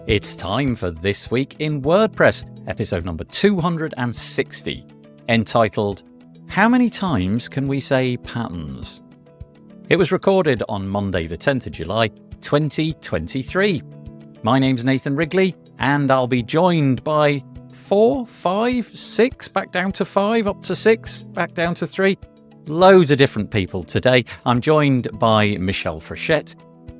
It's time for This Week in WordPress, episode number 260, entitled, How Many Times Can We Say Patterns? It was recorded on Monday the 10th of July, 2023. My name's Nathan Wrigley, and I'll be joined by 4, 5, 6, back down to 5, up to 6, back down to 3. Loads of different people today. I'm joined by Michelle Frechette,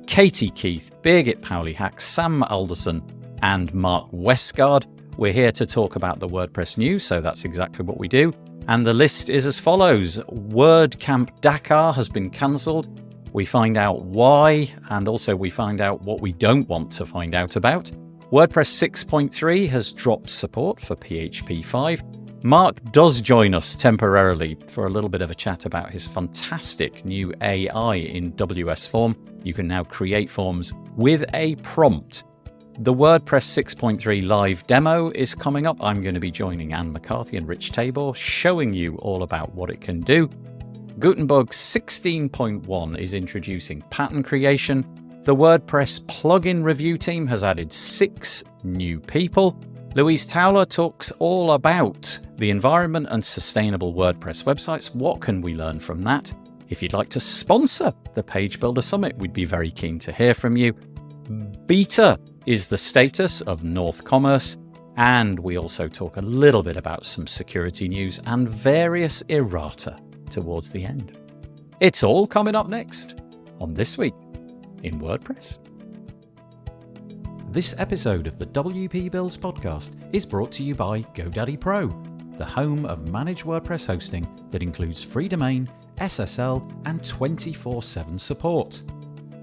Katie Keith, Birgit Pauli-Hack, Sam Alderson, and Mark Westgard. We're here to talk about the WordPress news, so that's exactly what we do. And the list is as follows. WordCamp Dhaka has been cancelled. We find out why, and also we find out what we don't want to find out about. WordPress 6.3 has dropped support for PHP 5. Mark does join us temporarily for a little bit of a chat about his fantastic new AI in WS Form. You can now create forms with a prompt. The WordPress 6.3 live demo is coming up. I'm going to be joining Anne McCarthy and Rich Tabor, showing you all about what it can do. Gutenberg 16.1 is introducing pattern creation. The WordPress plugin review team has added 6 new people. Louise Towler talks all about the environment and sustainable WordPress websites. What can we learn from that? If you'd like to sponsor the Page Builder Summit, we'd be very keen to hear from you. Beta is the status of North Commerce, and we also talk a little bit about some security news and various errata towards the end. It's all coming up next on This Week in WordPress. This episode of the WP Builds podcast is brought to you by GoDaddy Pro, the home of managed WordPress hosting that includes free domain, SSL, and 24/7 support.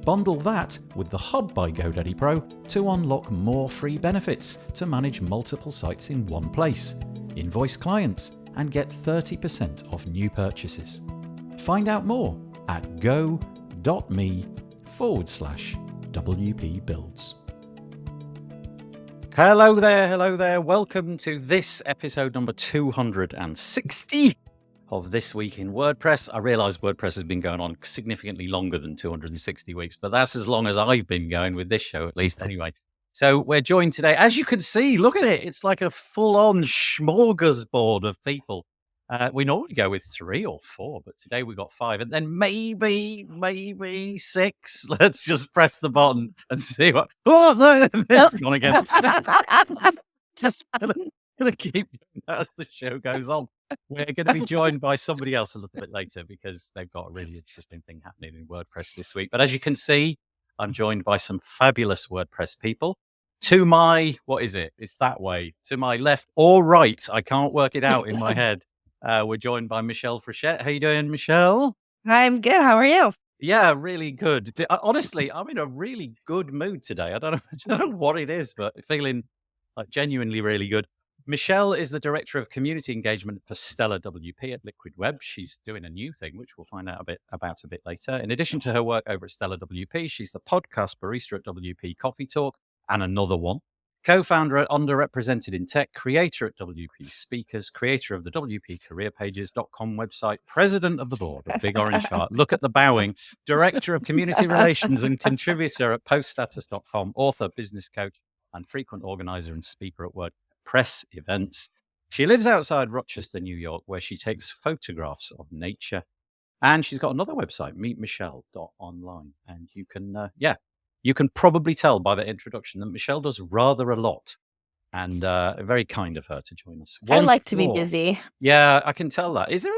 Bundle that with the Hub by GoDaddy Pro to unlock more free benefits to manage multiple sites in one place, invoice clients, and get 30% off new purchases. Find out more at go.me/WP Builds. Hello there. Welcome to this episode number 260 of This Week in WordPress. I realise WordPress has been going on significantly longer than 260 weeks, but that's as long as I've been going with this show, at least anyway. So we're joined today, as you can see, look at it. It's like a full-on smorgasbord of people. We normally go with 3 or 4, but today we got 5, and then maybe 6. Let's just press the button and see what. Oh no, it's gone again. Just gonna keep doing that as the show goes on. We're going to be joined by somebody else a little bit later because they've got a really interesting thing happening in WordPress this week. But as you can see, I'm joined by some fabulous WordPress people. To my, what is it? It's that way. To my left or right, I can't work it out in my head. We're joined by Michelle Frechette. How you doing, Michelle? I'm good. How are you? Yeah, really good. Honestly, I'm in a really good mood today. I don't know what it is, but feeling like genuinely really good. Michelle is the Director of Community Engagement for Stellar WP at Liquid Web. She's doing a new thing, which we'll find out a bit later. In addition to her work over at Stellar WP, she's the podcast barista at WP Coffee Talk and another one. Co-founder at Underrepresented in Tech, creator at WP Speakers, creator of the WPCareerPages.com website, president of the board of Big Orange Heart. Look at the bowing. Director of Community Relations and contributor at poststatus.com, author, business coach, and frequent organizer and speaker at WordPress events. She lives outside Rochester, New York, where she takes photographs of nature. And she's got another website, meetmichelle.online. And you can, you can probably tell by the introduction that Michelle does rather a lot, and very kind of her to join us. I like to be busy. Yeah, I can tell that. Is there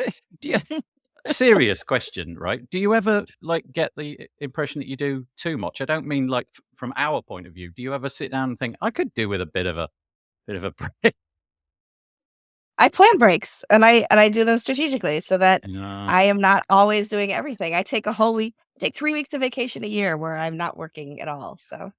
serious question, right? Do you ever get the impression that you do too much? I don't mean from our point of view. Do you ever sit down and think I could do with a bit of a break? I plan breaks and I do them strategically so that I am not always doing everything. I take a whole week, take 3 weeks of vacation a year where I'm not working at all. So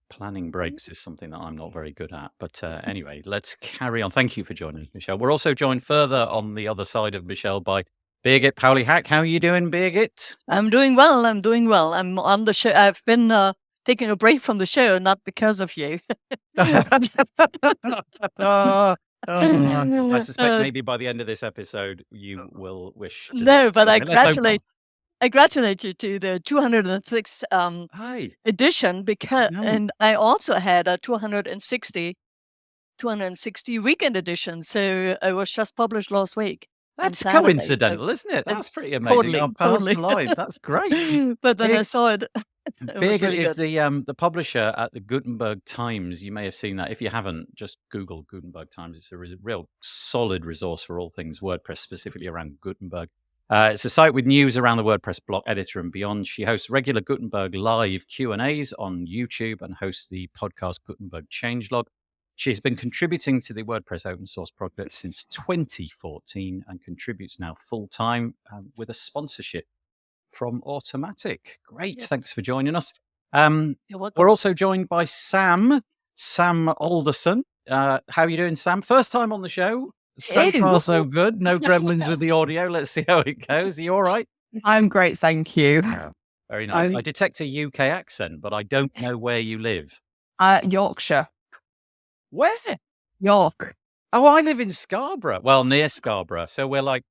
planning breaks is something that I'm not very good at. But anyway, let's carry on. Thank you for joining us, Michelle. We're also joined further on the other side of Michelle by Birgit Pauli-Hack. How are you doing, Birgit? I'm doing well. I'm on the show. I've been taking a break from the show, not because of you. I suspect maybe by the end of this episode, you will wish to... No, but I I gratulate you to the 206th edition and I also had a 260 weekend edition. So it was just published last week. That's coincidental, isn't it? That's pretty amazing. Our paths aligned. That's great. But then I saw it. Big is the publisher at the Gutenberg Times. You may have seen that. If you haven't, just Google Gutenberg Times. It's a real solid resource for all things WordPress, specifically around Gutenberg. It's a site with news around the WordPress block editor and beyond. She hosts regular Gutenberg live Q&As on YouTube and hosts the podcast Gutenberg Changelog. She's been contributing to the WordPress open source project since 2014 and contributes now full-time with a sponsorship from Automatic. Great. Yes. Thanks for joining us. We're also joined by Sam Alderson. How are you doing, Sam? First time on the show. So far, so good. No gremlins with the audio. Let's see how it goes. Are you all right? I'm great, thank you. Very nice. I detect a UK accent, but I don't know where you live. Yorkshire. Where's it? York. Oh, I live in Scarborough. Well, near Scarborough. So we're like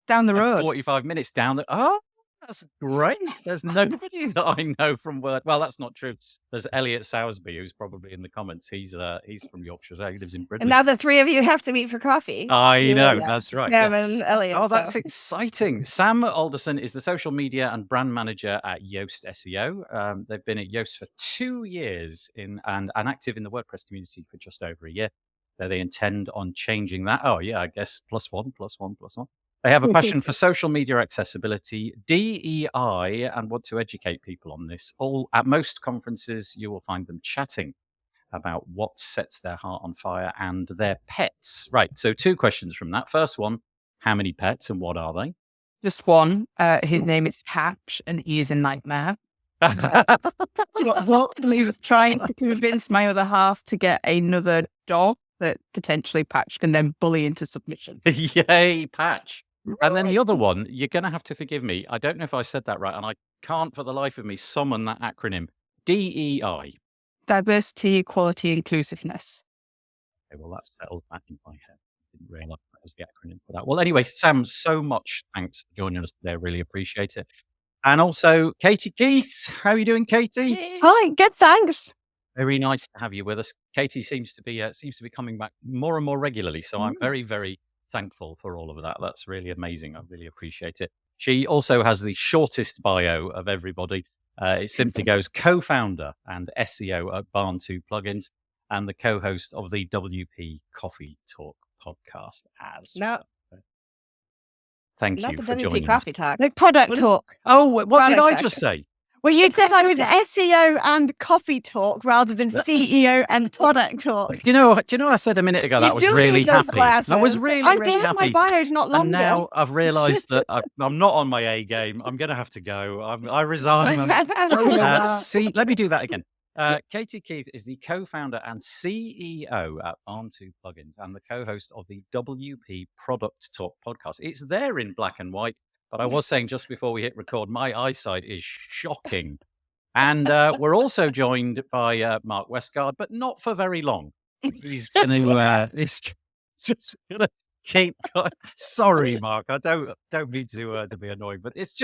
down the road. 45 minutes down the... Oh, that's great. There's nobody that I know from Word. Well, that's not true. There's Elliot Sowersby, who's probably in the comments. He's from Yorkshire. So he lives in Britain. And now the three of you have to meet for coffee. I know. That's right. Sam and Elliot. Oh, that's exciting. Sam Alderson is the social media and brand manager at Yoast SEO. They've been at Yoast for 2 years and active in the WordPress community for just over a year. So they intend on changing that. Oh, yeah, I guess +1. They have a passion for social media accessibility, DEI, and want to educate people on this. At most conferences, you will find them chatting about what sets their heart on fire and their pets. Right, so 2 questions from that. First one, how many pets and what are they? Just one. His name is Patch, and he is a nightmare. He was trying to convince my other half to get another dog that potentially Patch can then bully into submission. Yay, Patch. And then the other one, you're going to have to forgive me. I don't know if I said that right, and I can't for the life of me summon that acronym. DEI. Diversity, equality, inclusiveness. Okay, well, that settles back in my head. I didn't realise that was the acronym for that. Well, anyway, Sam, so much thanks for joining us today. I really appreciate it. And also, Katie Keith. How are you doing, Katie? Hi, good, thanks. Very nice to have you with us. Katie seems to be coming back more and more regularly, so I'm very, very thankful for all of that. That's really amazing. I really appreciate it. She also has the shortest bio of everybody. It simply goes co-founder and SEO at Barn2 Plugins and the co-host of the WP Coffee Talk podcast as no. Thank Not you the for WP joining Coffee us. Talk. Like product talk. Oh, what did I just say? Well, you said I was SEO and coffee talk rather than CEO and product talk. Do you know? I said a minute ago that I was really happy. I was really happy. My bio's not longer. And now I've realised that I'm not on my A game. I'm going to have to go. I resign. Let me do that again. Katie Keith is the co-founder and CEO at Barn2 Plugins and the co-host of the WP Product Talk podcast. It's there in black and white. But I was saying just before we hit record, my eyesight is shocking. And we're also joined by Mark Westgard, but not for very long. He's going to just going to keep going. Sorry, Mark. I don't mean to be annoying, but it's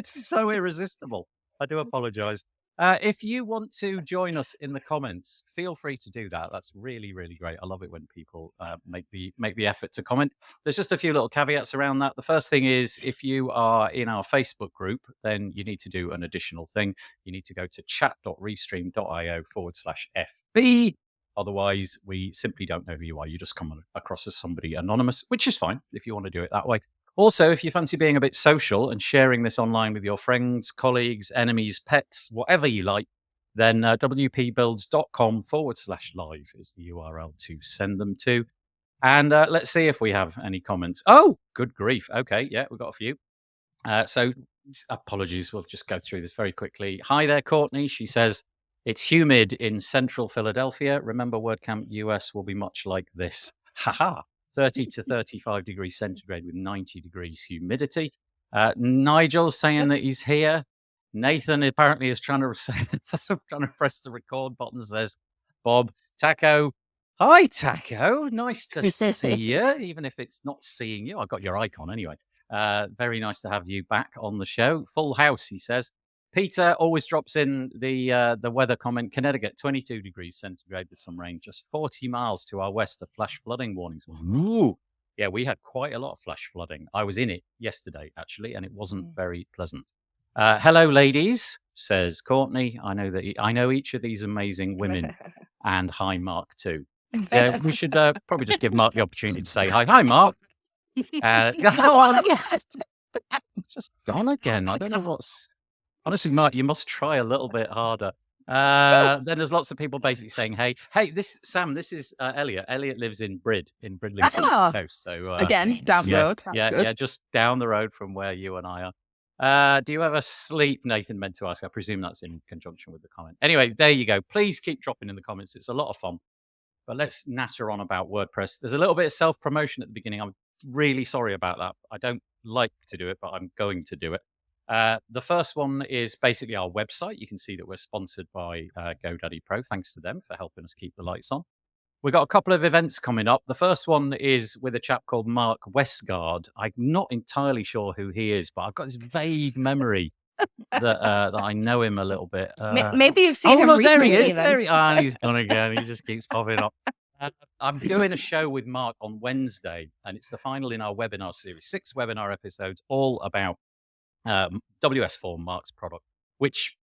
so irresistible. I do apologize. If you want to join us in the comments, feel free to do that. That's really, really great. I love it when people make the effort to comment. There's just a few little caveats around that. The first thing is if you are in our Facebook group, then you need to do an additional thing. You need to go to chat.restream.io/FB. Otherwise, we simply don't know who you are. You just come across as somebody anonymous, which is fine if you want to do it that way. Also, if you fancy being a bit social and sharing this online with your friends, colleagues, enemies, pets, whatever you like, then wpbuilds.com/live is the URL to send them to. And let's see if we have any comments. Oh, good grief. Okay, yeah, we've got a few. So apologies. We'll just go through this very quickly. Hi there, Courtney. She says, it's humid in central Philadelphia. Remember, WordCamp US will be much like this. Haha. 30 to 35 degrees centigrade with 90 degrees humidity. Nigel's saying that he's here. Nathan apparently is trying to press the record button, says Bob. Taco. Hi, Taco. Nice to see you, even if it's not seeing you. I got your icon anyway. Very nice to have you back on the show. Full house, he says. Peter always drops in the weather comment. Connecticut, 22 degrees centigrade with some rain. Just 40 miles to our west of flash flooding warnings. Ooh. Yeah, we had quite a lot of flash flooding. I was in it yesterday, actually, and it wasn't very pleasant. Hello, ladies, says Courtney. I know each of these amazing women, and hi, Mark, too. Yeah, we should probably just give Mark the opportunity to say hi. Hi, Mark. It's just gone again. I don't know what's... Honestly, Mark, you must try a little bit harder. Then there's lots of people basically saying, hey, Sam, this is Elliot. Elliot lives in Bridlington Coast. So again, down the road. Yeah, just down the road from where you and I are. Do you ever sleep? Nathan meant to ask. I presume that's in conjunction with the comment. Anyway, there you go. Please keep dropping in the comments. It's a lot of fun. But let's natter on about WordPress. There's a little bit of self-promotion at the beginning. I'm really sorry about that. I don't like to do it, but I'm going to do it. The first one is basically our website. You can see that we're sponsored by GoDaddy Pro. Thanks to them for helping us keep the lights on. We've got a couple of events coming up. The first one is with a chap called Mark Westgard. I'm not entirely sure who he is, but I've got this vague memory that I know him a little bit. Maybe you've seen him recently. There he is. And he's done again. He just keeps popping up. I'm doing a show with Mark on Wednesday, and it's the final in our webinar series. 6 webinar episodes, all about WS Form, Mark's product, which,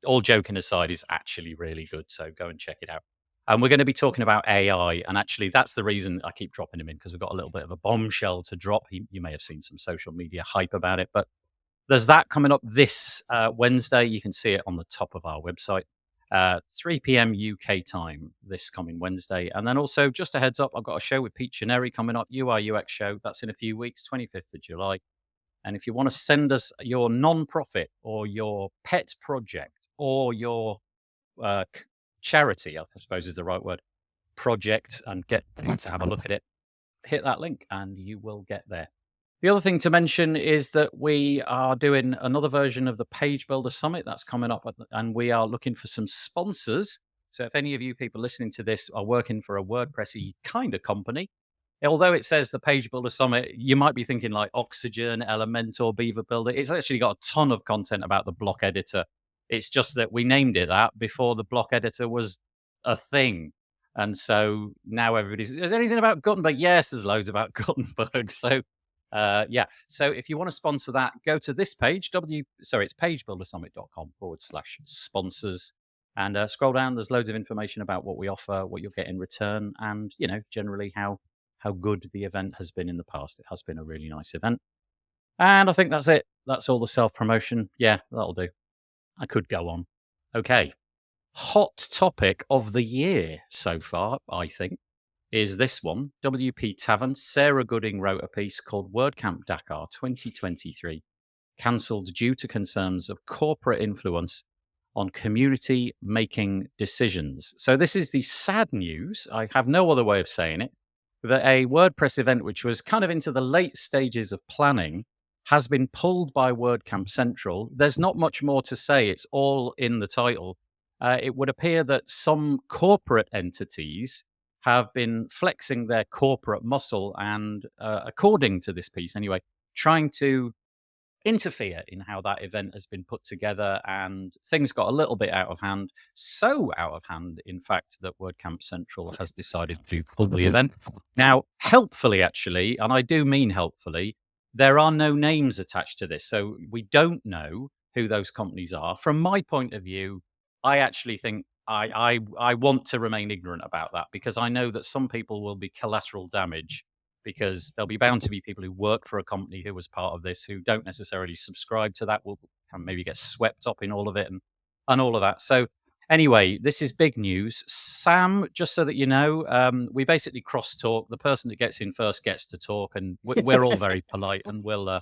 all joking aside, is actually really good. So go and check it out. And we're going to be talking about AI. And actually, that's the reason I keep dropping him in, because we've got a little bit of a bombshell to drop. You may have seen some social media hype about it, but there's that coming up this Wednesday. You can see it on the top of our website, 3 p.m. UK time this coming Wednesday. And then also, just a heads up, I've got a show with Pete Chineri coming up, UI UX show. That's in a few weeks, 25th of July. And if you want to send us your non-profit or your pet project or your charity, I suppose is the right word, project, and get to have a look at it, hit that link and you will get there. The other thing to mention is that we are doing another version of the Page Builder Summit that's coming up, and we are looking for some sponsors. So if any of you people listening to this are working for a WordPressy kind of company, although it says the Page Builder Summit, you might be thinking like Oxygen, Elementor, Beaver Builder. It's actually got a ton of content about the block editor. It's just that we named it that before the block editor was a thing. And so now is there anything about Gutenberg? Yes, there's loads about Gutenberg. So so if you want to sponsor that, go to this page, it's pagebuildersummit.com/sponsors, and scroll down. There's loads of information about what we offer, what you'll get in return, and generally how good the event has been in the past. It has been a really nice event. And I think that's it. That's all the self-promotion. Yeah, that'll do. I could go on. Okay. Hot topic of the year so far, I think, is this one. WP Tavern, Sarah Gooding wrote a piece called WordCamp Dhaka 2023, cancelled due to concerns of corporate influence on community making decisions. So this is the sad news, I have no other way of saying it, that a WordPress event which was kind of into the late stages of planning has been pulled by WordCamp Central. There's not much more to say. It's all in the title. It would appear that some corporate entities have been flexing their corporate muscle and, according to this piece anyway, trying to interfere in how that event has been put together, and things got a little bit out of hand. So out of hand, in fact, that WordCamp Central has decided to pull the event. Now, helpfully, actually, and I do mean helpfully, there are no names attached to this. So we don't know who those companies are. From my point of view, I actually think I want to remain ignorant about that, because I know that some people will be collateral damage, because there'll be bound to be people who work for a company who was part of this, who don't necessarily subscribe to that, will maybe get swept up in all of it and all of that. So anyway, this is big news. Sam, just so that you know, we basically cross-talk. The person that gets in first gets to talk, and we're all very polite, and we'll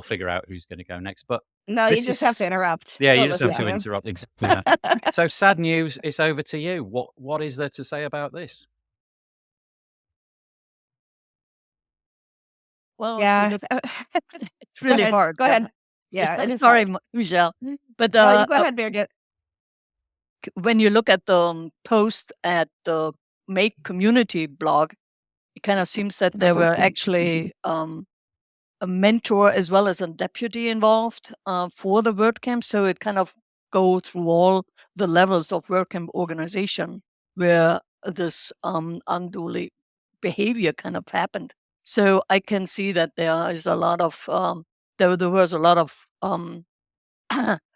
figure out who's going to go next. But no, you just have to interrupt. Yeah, you just have to interrupt. Exactly. Yeah. So sad news. It's over to you. What is there to say about this? Well, yeah, it's really hard. Go ahead. Yeah, sorry, Michelle. But go ahead, Birgit. When you look at the post at the Make community blog, it kind of seems that there were actually mentor as well as a deputy involved for the WordCamp. So it kind of go through all the levels of WordCamp organization where this unduly behavior kind of happened. So I can see that there is a lot of there was a lot of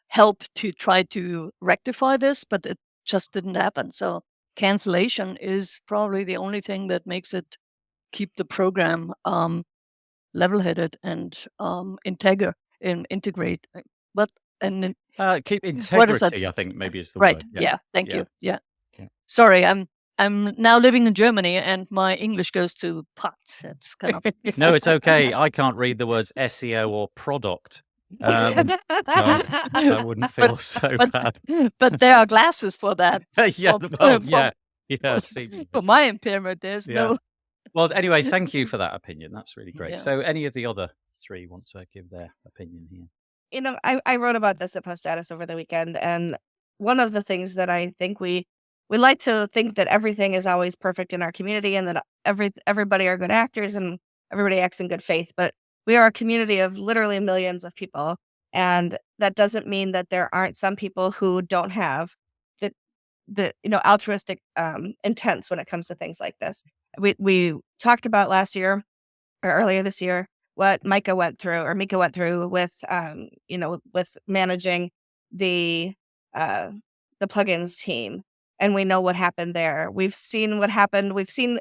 help to try to rectify this, but it just didn't happen. So cancellation is probably the only thing that makes it keep the program level-headed and integrate. But and keep what is that? integrity, I think maybe is the Right. word. Yeah. Thank you. Yeah. Yeah. Sorry, I'm now living in Germany and my English goes to pot. It's kind of No, it's okay. I can't read the words SEO or product. So I wouldn't feel so bad. but there are glasses for that. Yeah, For- well, for- yeah. For my impairment, there's Yeah. no. Well, anyway, thank you for that opinion. That's really great. Yeah. So any of the other three want to give their opinion here? I wrote about this at Post Status over the weekend, and one of the things that I think we like to think that everything is always perfect in our community, and that everybody are good actors and everybody acts in good faith. But we are a community of literally millions of people, and that doesn't mean that there aren't some people who don't have the altruistic intents when it comes to things like this. We talked about last year or earlier this year what Mika went through with with managing the plugins team, and we know what happened there. We've seen what happened. We've seen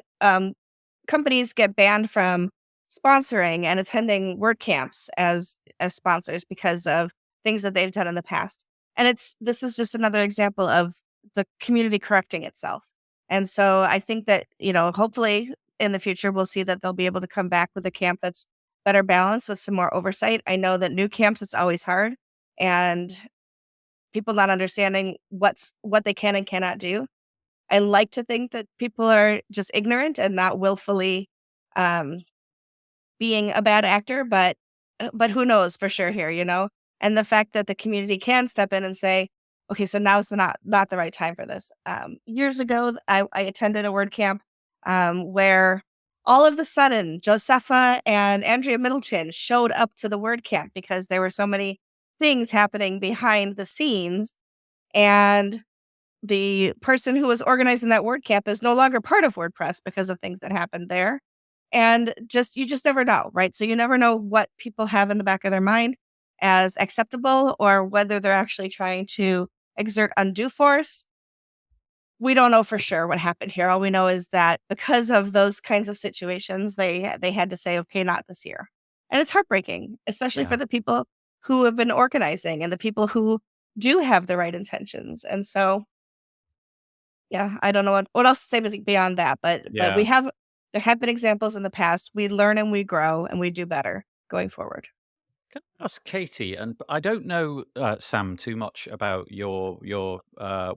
companies get banned from sponsoring and attending WordCamps as sponsors because of things that they've done in the past. And this is just another example of the community correcting itself. And so I think that, hopefully in the future, we'll see that they'll be able to come back with a camp that's better balanced with some more oversight. I know that new camps, it's always hard, and people not understanding what they can and cannot do. I like to think that people are just ignorant and not willfully being a bad actor, but who knows for sure here, And the fact that the community can step in and say, okay, so now's not the right time for this. Years ago, I attended a WordCamp where all of a sudden, Josepha and Andrea Middleton showed up to the WordCamp because there were so many things happening behind the scenes, and the person who was organizing that WordCamp is no longer part of WordPress because of things that happened there. And you just never know, right? So you never know what people have in the back of their mind as acceptable, or whether they're actually trying to exert undue force. We don't know for sure what happened here. All we know is that because of those kinds of situations, they had to say, okay, not this year. And it's heartbreaking, especially for the people who have been organizing and the people who do have the right intentions. And so, I don't know what else to say beyond that, but there have been examples in the past. We learn and we grow and we do better going forward. Can I ask Katie? And I don't know, Sam, too much about your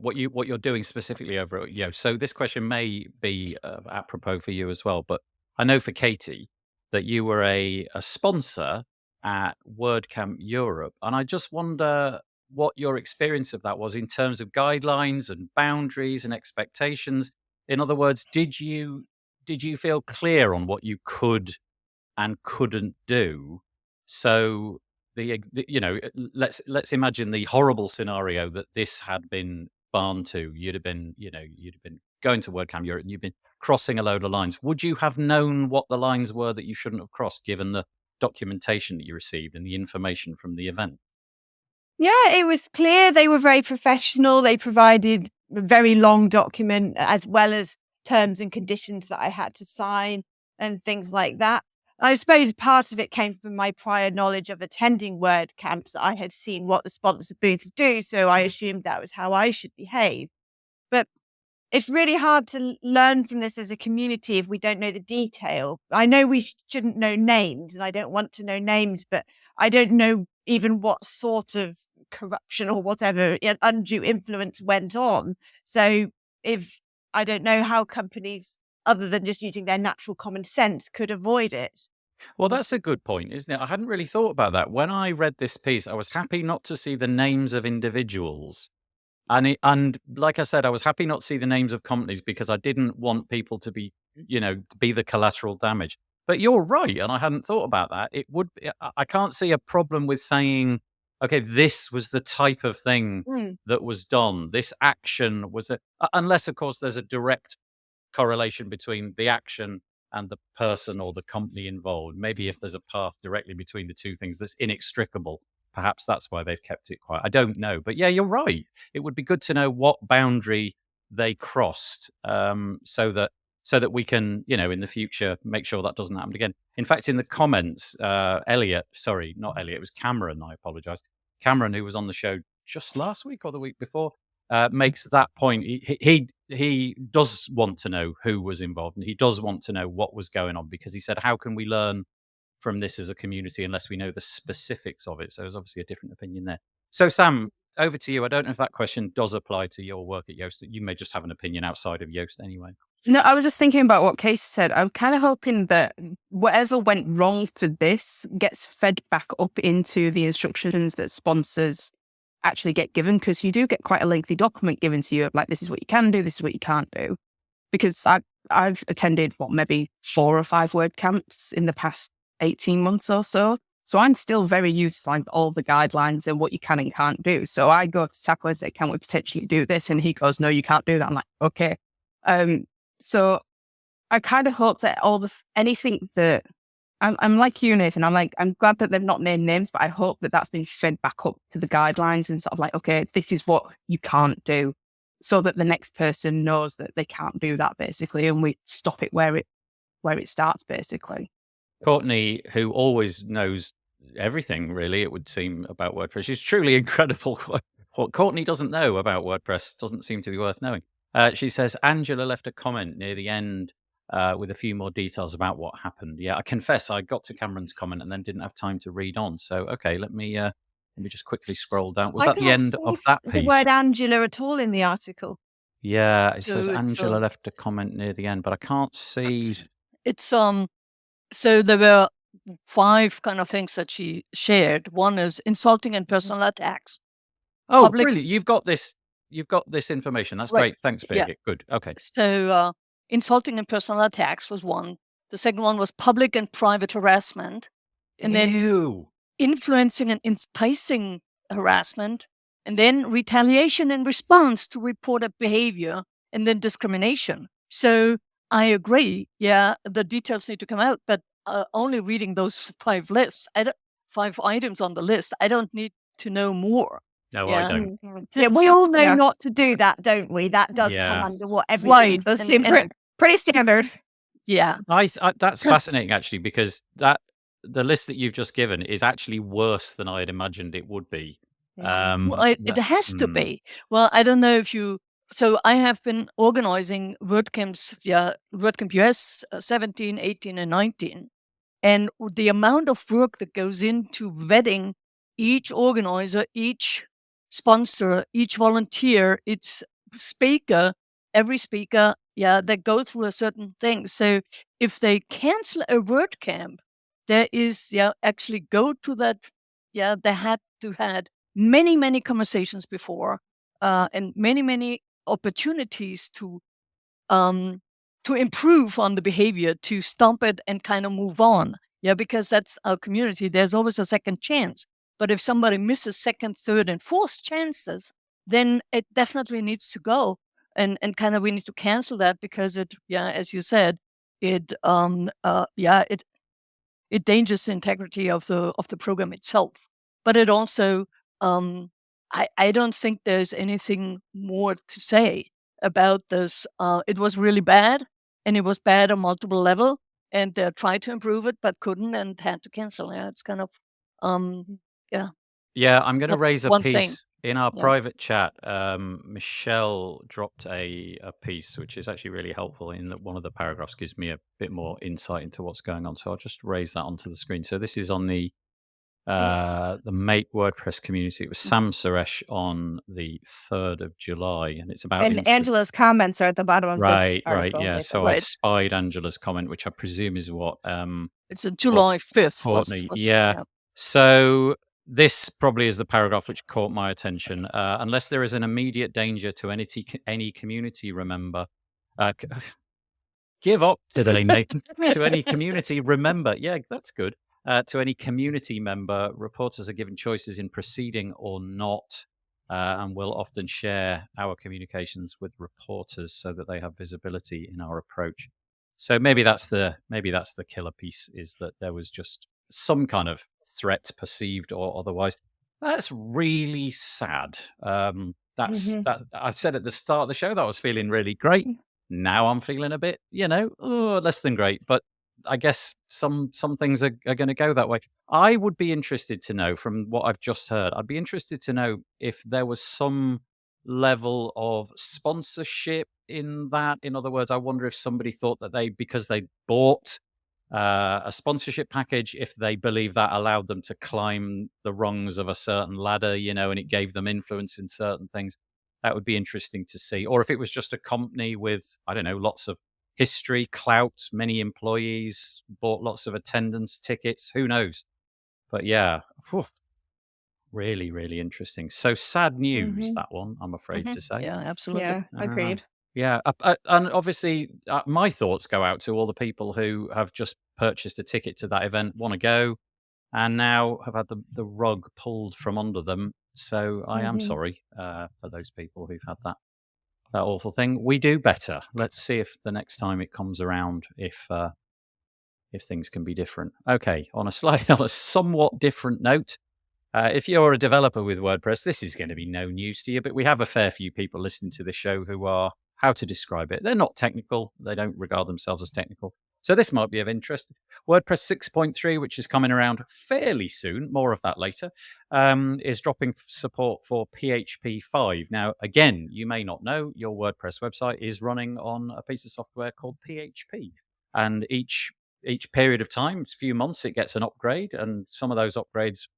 what you're doing specifically over at Yo. So this question may be apropos for you as well. But I know for Katie that you were a sponsor at WordCamp Europe, and I just wonder what your experience of that was in terms of guidelines and boundaries and expectations. In other words, did you feel clear on what you could and couldn't do? So let's imagine the horrible scenario that this had been barred to. You'd have been going to WordCamp Europe and you've been crossing a load of lines. Would you have known what the lines were that you shouldn't have crossed, given the documentation that you received and the information from the event? Yeah, it was clear. They were very professional. They provided a very long document as well as terms and conditions that I had to sign and things like that. I suppose part of it came from my prior knowledge of attending WordCamps. I had seen what the sponsor booths do, so I assumed that was how I should behave. But it's really hard to learn from this as a community if we don't know the detail. I know we shouldn't know names, and I don't want to know names, but I don't know even what sort of corruption or whatever undue influence went on. So if I don't know how companies, other than just using their natural common sense, could avoid it. Well, that's a good point, isn't it? I hadn't really thought about that. When I read this piece, I was happy not to see the names of individuals. And like I said, I was happy not to see the names of companies because I didn't want people to be the collateral damage. But you're right, and I hadn't thought about that. It would. I can't see a problem with saying, okay, this was the type of thing that was done. This action was unless, of course, there's a direct correlation between the action and the person or the company involved. Maybe if there's a path directly between the two things that's inextricable, perhaps that's why they've kept it quiet. I don't know. But yeah, you're right. It would be good to know what boundary they crossed, so that we can, in the future, make sure that doesn't happen again. In fact, in the comments, Elliot, sorry, not Elliot, it was Cameron, I apologize. Cameron, who was on the show just last week or the week before, makes that point. He does want to know who was involved, and he does want to know what was going on, because he said, how can we learn from this as a community unless we know the specifics of it? So there's obviously a different opinion there. So Sam, over to you. I don't know if that question does apply to your work at Yoast. You may just have an opinion outside of Yoast anyway. No, I was just thinking about what Casey said. I'm kind of hoping that whatever went wrong to this gets fed back up into the instructions that sponsors actually get given, because you do get quite a lengthy document given to you of like, this is what you can do, this is what you can't do. Because I've attended maybe 4 or 5 WordCamps in the past 18 months or so. So I'm still very used to like all the guidelines and what you can and can't do. So I go to Taco and say, can we potentially do this? And he goes, no, you can't do that. I'm like, okay. So I kind of hope that anything that I'm like you, Nathan. I'm glad that they've not named names, but I hope that that's been fed back up to the guidelines and sort of like, okay, this is what you can't do, so that the next person knows that they can't do that basically, and we stop it where it starts basically. Courtney, who always knows everything, really, it would seem, about WordPress. She's truly incredible. What Courtney doesn't know about WordPress doesn't seem to be worth knowing. She says, Angela left a comment near the end with a few more details about what happened. Yeah, I confess I got to Cameron's comment and then didn't have time to read on. So, okay, let me just quickly scroll down. Was that the end of that piece? The word Angela at all in the article? Yeah, it says Angela left a comment near the end, but I can't see. It's so there were 5 kind of things that she shared. One is insulting and personal attacks. Oh, brilliant! You've got this information. That's great. Thanks, Birgit. Yeah. Good. Okay. So insulting and personal attacks was one. The second one was public and private harassment. And then influencing and enticing harassment. And then retaliation in response to reported behavior. And then discrimination. So I agree. Yeah, the details need to come out. But only reading those 5 lists, 5 items on the list, I don't need to know more. No, I don't. Yeah, we all know not to do that, don't we? That does come under what everything. Right, that's pretty standard. Yeah, I that's fascinating actually, because the list that you've just given is actually worse than I had imagined it would be. It has to be. Well, I don't know if you. So I have been organizing WordCamps, WordCamp US 17, 18, and 19, and the amount of work that goes into vetting each organizer, each sponsor, each volunteer, each speaker, every speaker, they go through a certain thing. So if they cancel a WordCamp, there is, actually go to that. Yeah, they had to had many, many conversations before, and many, many opportunities to improve on the behavior, to stop it and kind of move on. Yeah, because that's our community. There's always a second chance. But if somebody misses 2nd, 3rd, and 4th chances, then it definitely needs to go. And kind of we need to cancel that, because it, as you said, it endangers the integrity of the program itself. But it also, I don't think there's anything more to say about this. It was really bad, and it was bad on multiple levels, and they tried to improve it but couldn't and had to cancel. Yeah, it's kind of Yeah, I'm going to raise a piece in our private chat. Michelle dropped a piece which is actually really helpful, in that one of the paragraphs gives me a bit more insight into what's going on. So I'll just raise that onto the screen. So this is on the Make WordPress community. It was Sam Suresh on the 3rd of July, and it's about Angela's comments are at the bottom of this article. Yeah. So I spied Angela's comment, which I presume is what it's July 5th. Courtney, So this probably is the paragraph which caught my attention. Unless there is an immediate danger to any community member, give up today, Nathan. To any community, remember, yeah, that's good. To any community member, reporters are given choices in proceeding or not, and we'll often share our communications with reporters so that they have visibility in our approach. So maybe that's the killer piece, is that there was just some kind of threat, perceived or otherwise. That's really sad. That I said at the start of the show that I was feeling really great. Now I'm feeling a bit, less than great. But I guess some things are going to go that way. I would be interested to know, from what I've just heard, I'd be interested to know if there was some level of sponsorship in that. In other words, I wonder if somebody thought that because they bought a sponsorship package, if they believe that allowed them to climb the rungs of a certain ladder, and it gave them influence in certain things. That would be interesting to see. Or if it was just a company with, I don't know, lots of history, clout, many employees, bought lots of attendance tickets, who knows? But yeah, really, really interesting. So sad news, that one, I'm afraid to say. Yeah, absolutely. Yeah, agreed. Yeah, and obviously my thoughts go out to all the people who have just purchased a ticket to that event, want to go, and now have had the rug pulled from under them. So I am sorry for those people who've had that awful thing. We do better. Let's see if the next time it comes around, if things can be different. Okay, on a somewhat different note, if you're a developer with WordPress, this is going to be no news to you, but we have a fair few people listening to the show who are, how to describe it, they're not technical. They don't regard themselves as technical. So this might be of interest. WordPress 6.3, which is coming around fairly soon, more of that later, is dropping support for PHP 5. Now, again, you may not know, your WordPress website is running on a piece of software called PHP. And each period of time, a few months, it gets an upgrade. And some of those upgrades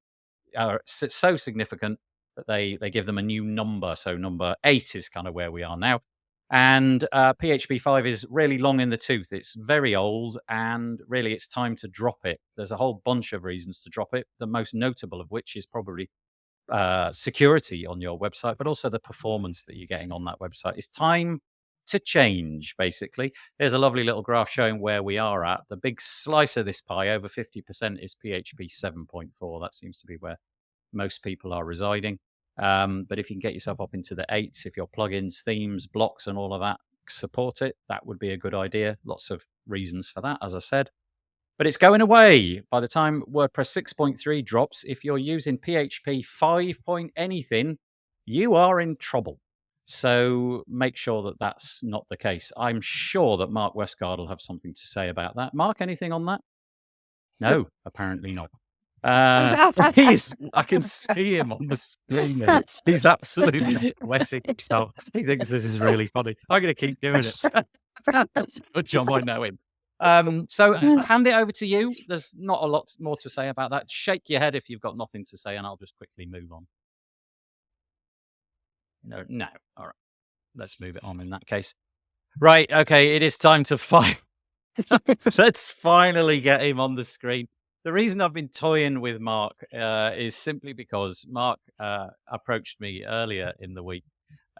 are so significant that they give them a new number. So number 8 is kind of where we are now. And PHP 5 is really long in the tooth. It's very old, and really it's time to drop it. There's a whole bunch of reasons to drop it, the most notable of which is probably security on your website, but also the performance that you're getting on that website. It's time to change, basically. There's a lovely little graph showing where we are at. The big slice of this pie, over 50%, is PHP 7.4. That seems to be where most people are residing. But if you can get yourself up into the 8s, if your plugins, themes, blocks, and all of that support it, that would be a good idea. Lots of reasons for that, as I said. But it's going away by the time WordPress 6.3 drops. If you're using PHP 5 point anything, you are in trouble. So make sure that that's not the case. I'm sure that Mark Westgard will have something to say about that. Mark, anything on that? No, apparently not. I can see him on the screen. He's absolutely wetting himself. He thinks this is really funny. I'm going to keep doing it. That's a good job, I know him. So hand it over to you. There's not a lot more to say about that. Shake your head if you've got nothing to say, and I'll just quickly move on. No. All right. Let's move it on in that case. Right. Okay. It is time to fight. Let's finally get him on the screen. The reason I've been toying with Mark is simply because Mark approached me earlier in the week.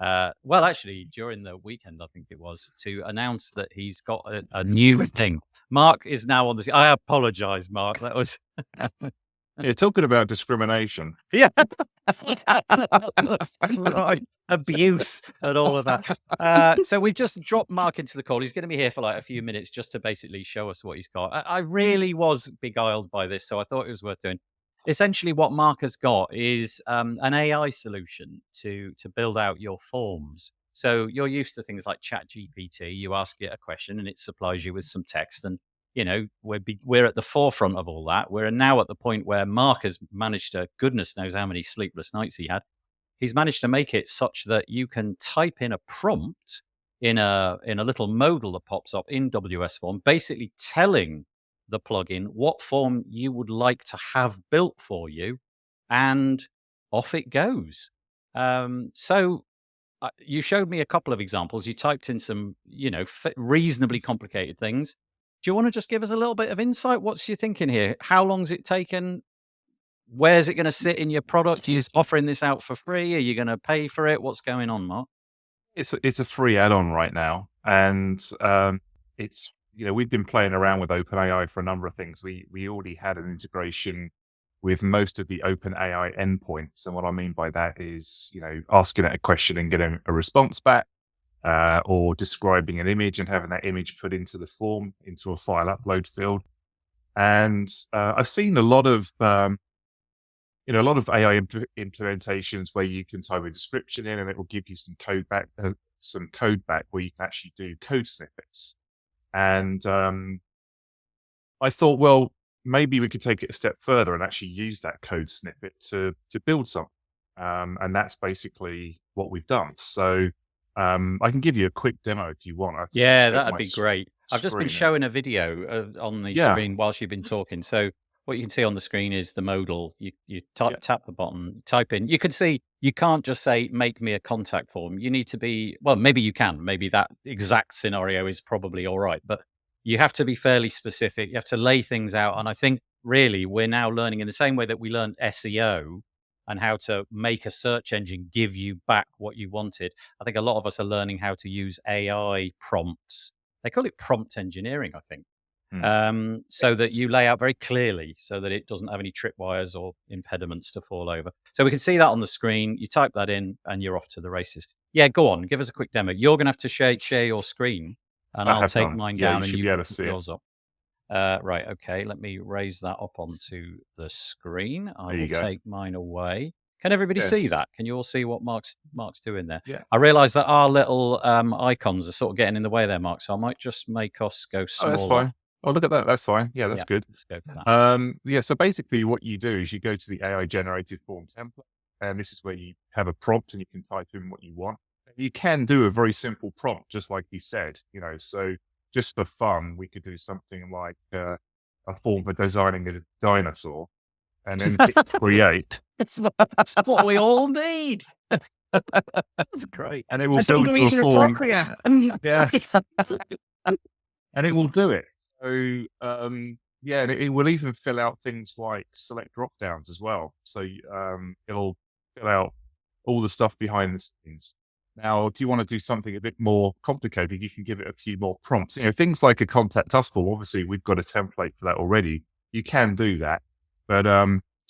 Well, actually, during the weekend, I think it was, to announce that he's got a new thing. Mark is now on the... I apologize, Mark. That was... You're talking about discrimination. Yeah. Right. Abuse and all of that. So we've just dropped Mark into the call. He's going to be here for like a few minutes just to basically show us what he's got. I really was beguiled by this, so I thought it was worth doing. Essentially, what Mark has got is an AI solution to build out your forms. So you're used to things like ChatGPT. You ask it a question and it supplies you with some text, and we're at the forefront of all that. We're now at the point where Mark has managed to, goodness knows how many sleepless nights he had. He's managed to make it such that you can type in a prompt in a little modal that pops up in WS Form, basically telling the plugin what form you would like to have built for you, and off it goes. So you showed me a couple of examples. You typed in some, reasonably complicated things. Do you want to just give us a little bit of insight? What's your thinking here? How long's it taken? Where's it going to sit in your product? Are you offering this out for free? Are you going to pay for it? What's going on, Mark? It's a free add-on right now, and it's we've been playing around with OpenAI for a number of things. We already had an integration with most of the OpenAI endpoints. And what I mean by that is, asking it a question and getting a response back, or describing an image and having that image put into the form, into a file upload field. And I've seen a lot of AI implementations where you can type a description in and it will give you some code back where you can actually do code snippets. And I thought, well, maybe we could take it a step further and actually use that code snippet to build something. And that's basically what we've done. So I can give you a quick demo if you want. Yeah, that'd be great. I've just been showing a video on the Yeah. screen whilst you've been talking. So what you can see on the screen is the modal. You tap the button, type in. You can see, you can't just say, make me a contact form. You need to be, well, maybe you can. Maybe that exact scenario is probably all right. But you have to be fairly specific. You have to lay things out. And I think really we're now learning in the same way that we learned SEO and how to make a search engine give you back what you wanted. I think a lot of us are learning how to use AI prompts. They call it prompt engineering, I think. So that you lay out very clearly so that it doesn't have any tripwires or impediments to fall over. So we can see that on the screen. You type that in and you're off to the races. Yeah, go on. Give us a quick demo. You're going to have to share your screen and I'll take mine down and you be able to see yours up. Right. Okay. Let me raise that up onto the screen. I will take mine away. Can everybody see that? Can you all see what Mark's doing there? Yeah. I realise that our little icons are sort of getting in the way there, Mark. So I might just make us go smaller. Oh, that's fine. Oh, look at that. That's fine. Yeah, that's good. Let's go for that. Yeah. So basically what you do is you go to the AI generated form template, and this is where you have a prompt and you can type in what you want. You can do a very simple prompt, just like you said, so just for fun, we could do something like a form for designing a dinosaur and then hit create. That's what we all need. That's great. And it will build a form. Yeah. And it will do it. So, and it will even fill out things like select drop downs as well. So it'll fill out all the stuff behind the scenes. Now, do you want to do something a bit more complicated? You can give it a few more prompts. Things like a contact us form. Obviously, we've got a template for that already. You can do that, but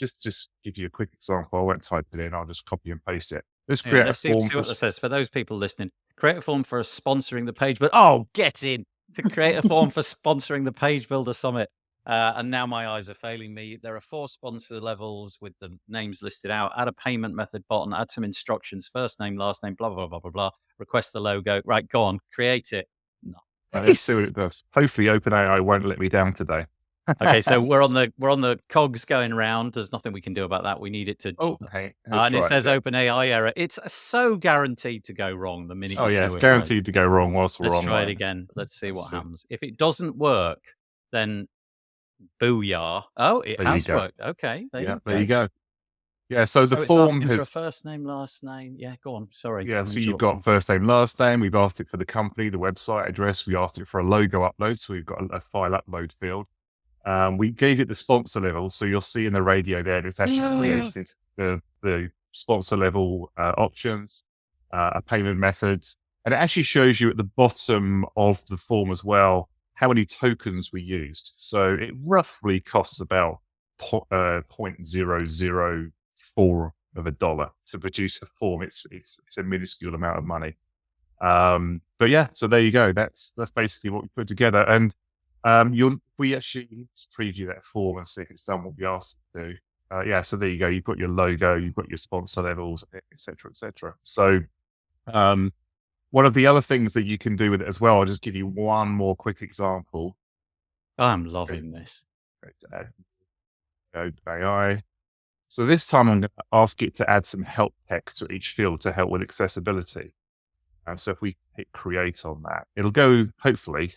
just give you a quick example. I won't type it in. I'll just copy and paste it. Let's create a form. See what it says for those people listening. Create a form for sponsoring the page, but get in to create a form for sponsoring the Page Builder Summit. And now my eyes are failing me. There are 4 sponsor levels with the names listed out. Add a payment method button, add some instructions, first name, last name, blah, blah, blah, blah, blah. Request the logo. Right, go on, create it. No. Let's see what it does. Hopefully OpenAI won't let me down today. Okay, so we're on the cogs going round. There's nothing we can do about that. We need it to. It says OpenAI error. It's so guaranteed to go wrong the minute. It's guaranteed to go wrong whilst we're on. Let's try it again. Let's see what happens. If it doesn't work, then booyah! Oh, it has worked. Okay, there you go. Yeah, so the form has a first name, last name. Yeah, go on. Sorry. Yeah, so you've got first name, last name. We've asked it for the company, the website address. We asked it for a logo upload, so we've got a file upload field. We gave it the sponsor level, so you'll see in the radio there, it's actually created the sponsor level options, a payment method, and it actually shows you at the bottom of the form as well how many tokens we used. So it roughly costs about 0.004 of a dollar to produce a form. It's a minuscule amount of money. But yeah, so there you go. That's basically what we put together. And we actually preview that form and see if it's done what we asked it to do. So there you go. You've got your logo, you've got your sponsor levels, et cetera, et cetera. So one of the other things that you can do with it as well, I'll just give you one more quick example. I'm loving this. AI. So this time I'm going to ask it to add some help text to each field to help with accessibility. So if we hit create on that, hopefully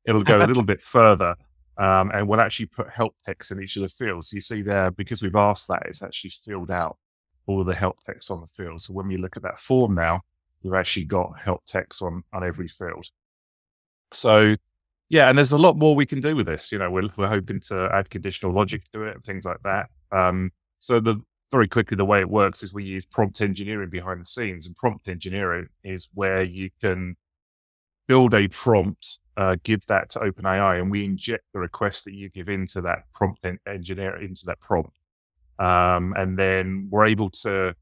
it'll go a little bit further and we'll actually put help text in each of the fields. You see there, because we've asked that, it's actually filled out all of the help text on the field. So when we look at that form now, we've actually got help text on every field. So yeah, and there's a lot more we can do with this. We're hoping to add conditional logic to it and things like that. So very quickly, the way it works is we use prompt engineering behind the scenes, and prompt engineering is where you can build a prompt, give that to OpenAI, and we inject the request that you give into that prompt engineer into that prompt. And then we're able to,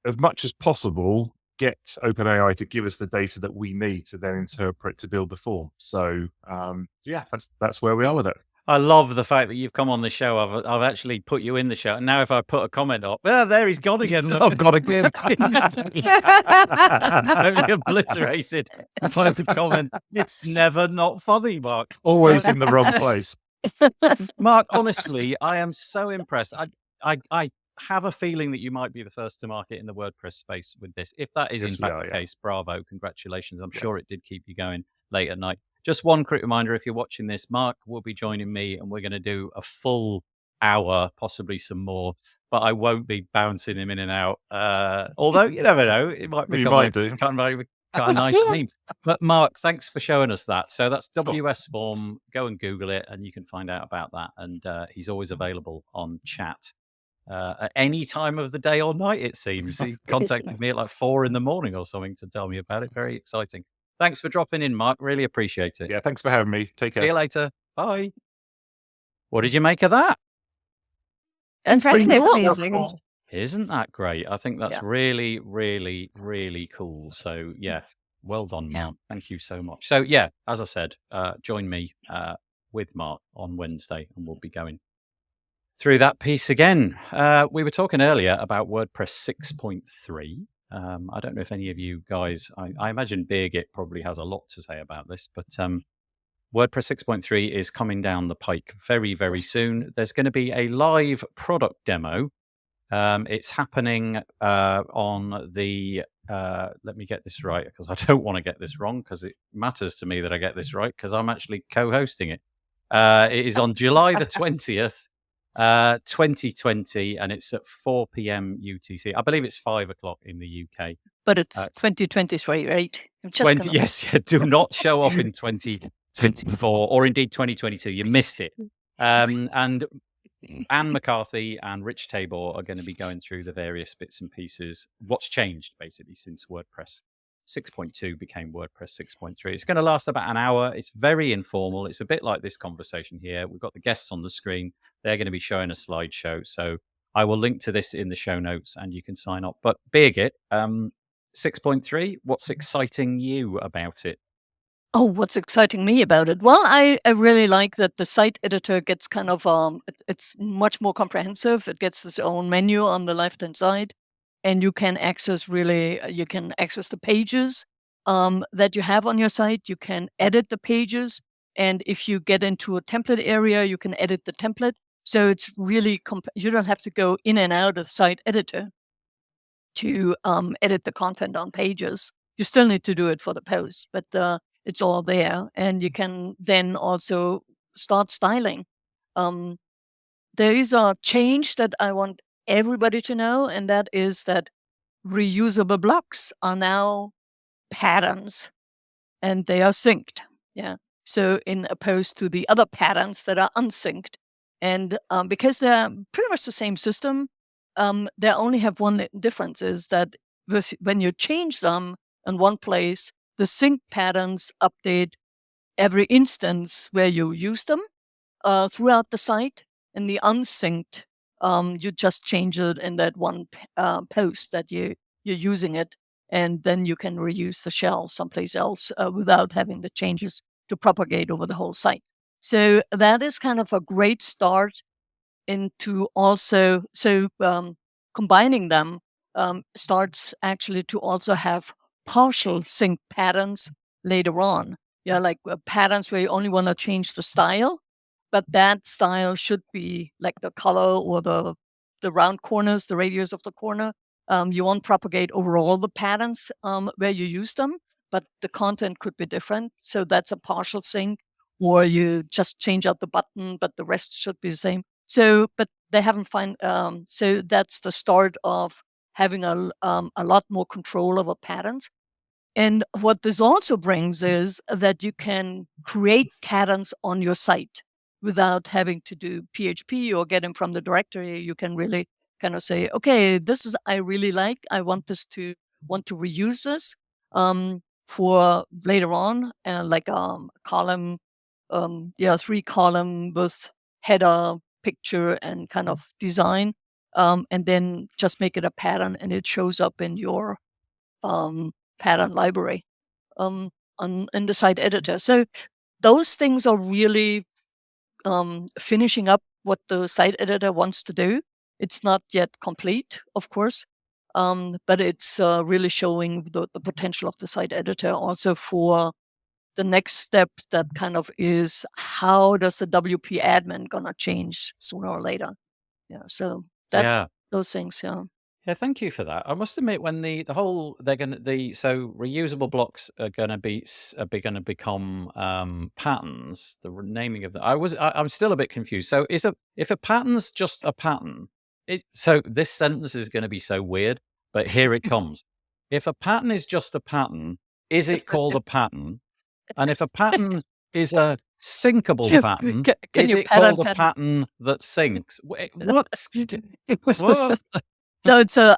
as much as possible, get OpenAI to give us the data that we need to then interpret to build the form. So that's where we are with it. I love the fact that you've come on the show. I've actually put you in the show. And now if I put a comment up, there he's gone again. I've got again. Totally obliterated by the comment. It's never not funny, Mark. Always in the wrong place. Mark, honestly, I am so impressed. I have a feeling that you might be the first to market in the WordPress space with this. If that is in fact the case, bravo, congratulations. I'm sure it did keep you going late at night. Just one quick reminder, if you're watching this, Mark will be joining me and we're going to do a full hour, possibly some more, but I won't be bouncing him in and out. Although you never know, it might be kind of a nice meme. But Mark, thanks for showing us that. So that's WS Form. Go and Google it and you can find out about that. And he's always available on chat at any time of the day or night, it seems. He contacted me at like 4 a.m. or something to tell me about it. Very exciting. Thanks for dropping in, Mark. Really appreciate it. Yeah, thanks for having me. Take care. See you later. Bye. What did you make of that? It's pretty amazing. Isn't that great? I think that's really, really, really cool. So, yeah, well done, Mark. Thank you so much. So, yeah, as I said, join me with Mark on Wednesday and we'll be going through that piece again. We were talking earlier about WordPress 6.3. I don't know if any of you guys, I imagine Birgit probably has a lot to say about this, but WordPress 6.3 is coming down the pike very, very soon. There's going to be a live product demo. It's happening on the, let me get this right, because I don't want to get this wrong, because it matters to me that I get this right, because I'm actually co-hosting it. It is on July the 20th. 2020, and it's at 4 p.m. UTC. I believe it's 5 o'clock in the UK. But it's 2023, right? Yes, do not show up in 2024 or indeed 2022. You missed it. And Anne McCarthy and Rich Tabor are going to be going through the various bits and pieces. What's changed, basically, since WordPress 6.2 became WordPress 6.3. It's going to last about an hour. It's very informal. It's a bit like this conversation here. We've got the guests on the screen. They're going to be showing a slideshow. So I will link to this in the show notes and you can sign up. But Birgit, 6.3, what's exciting you about it? Oh, what's exciting me about it? Well, I really like that the site editor gets kind of, it's much more comprehensive. It gets its own menu on the left-hand side. And you can access the pages that you have on your site. You can edit the pages. And if you get into a template area, you can edit the template. So it's really, you don't have to go in and out of site editor to edit the content on pages. You still need to do it for the post, but it's all there. And you can then also start styling. There is a change that I want everybody to know, and that is that reusable blocks are now patterns and they are synced. Yeah. So in opposed to the other patterns that are unsynced. And because they're pretty much the same system, they only have one difference, is that when you change them in one place, the sync patterns update every instance where you use them throughout the site, and the unsynced you just change it in that one post that you're using it, and then you can reuse the shell someplace else without having the changes to propagate over the whole site. So that is kind of a great start into also, combining them starts actually to also have partial sync patterns later on. Yeah, like patterns where you only want to change the style, but that style should be like the color or the round corners, the radius of the corner. You won't propagate over all the patterns where you use them, but the content could be different. So that's a partial sync, or you just change out the button, but the rest should be the same. So, but they haven't found, so that's the start of having a lot more control over patterns. And what this also brings is that you can create patterns on your site without having to do PHP or get them from the directory. You can really kind of say, okay, this is, I really like, I want to reuse this for later on, like column, 3-column with header, picture, and kind of design, and then just make it a pattern, and it shows up in your pattern library in the site editor. So those things are really finishing up what the site editor wants to do. It's not yet complete, of course, but it's really showing the potential of the site editor also for the next step that kind of is, how does the WP admin gonna change sooner or later? Yeah, so those things, yeah. Yeah, thank you for that. I must admit, when the whole so reusable blocks are gonna become patterns. The naming of I'm still a bit confused. So if a pattern's just a pattern, so this sentence is going to be so weird, but here it comes. If a pattern is just a pattern, is it called a pattern? And if a pattern is a syncable pattern, is it called a pattern that syncs? What? So it's a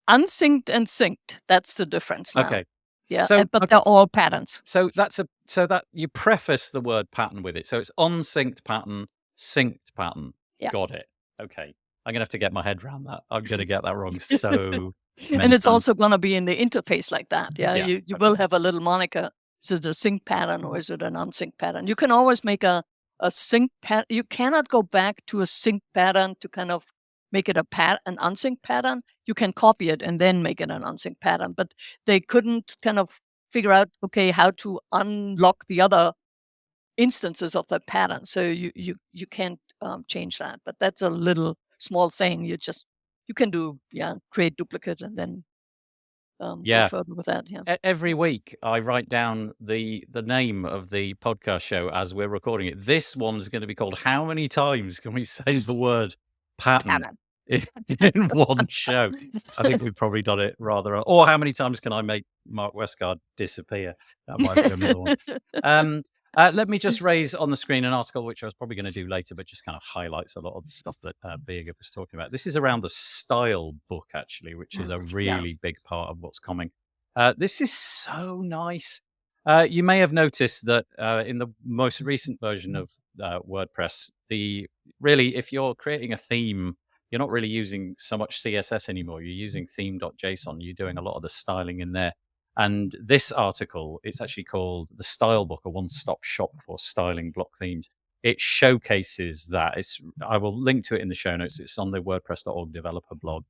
unsynced and synced. That's the difference now. Okay. Yeah, but they're all patterns. So that you preface the word pattern with it. So it's unsynced pattern, synced pattern. Yeah. Got it. Okay. I'm going to have to get my head around that. I'm going to get that wrong so many And it's times. also going to be in the interface like that. Yeah, you will have a little moniker. Is it a sync pattern or is it an unsynced pattern? You can always make a sync pattern. You cannot go back to a sync pattern to kind of make it an unsynced pattern. You can copy it and then make it an unsynced pattern. But they couldn't kind of figure out, how to unlock the other instances of that pattern. So you can't change that. But that's a little small thing. You can do, create duplicate and then go further with that. Yeah. Every week I write down the name of the podcast show as we're recording it. This one's going to be called "How Many Times Can We Say the Word Pattern in One Show?" I think we've probably done it rather. Or how many times can I make Mark Westgard disappear? That might be another one. Let me just raise on the screen an article which I was probably going to do later, but just kind of highlights a lot of the stuff that Birgit was talking about. This is around the style book, actually, which is a really big part of what's coming. This is so nice. You may have noticed that in the most recent version of WordPress, if you're creating a theme, you're not really using so much CSS anymore. You're using theme.json. You're doing a lot of the styling in there. And this article, it's actually called The Style Book, a one-stop shop for styling block themes. It showcases that. I will link to it in the show notes. It's on the WordPress.org developer blog.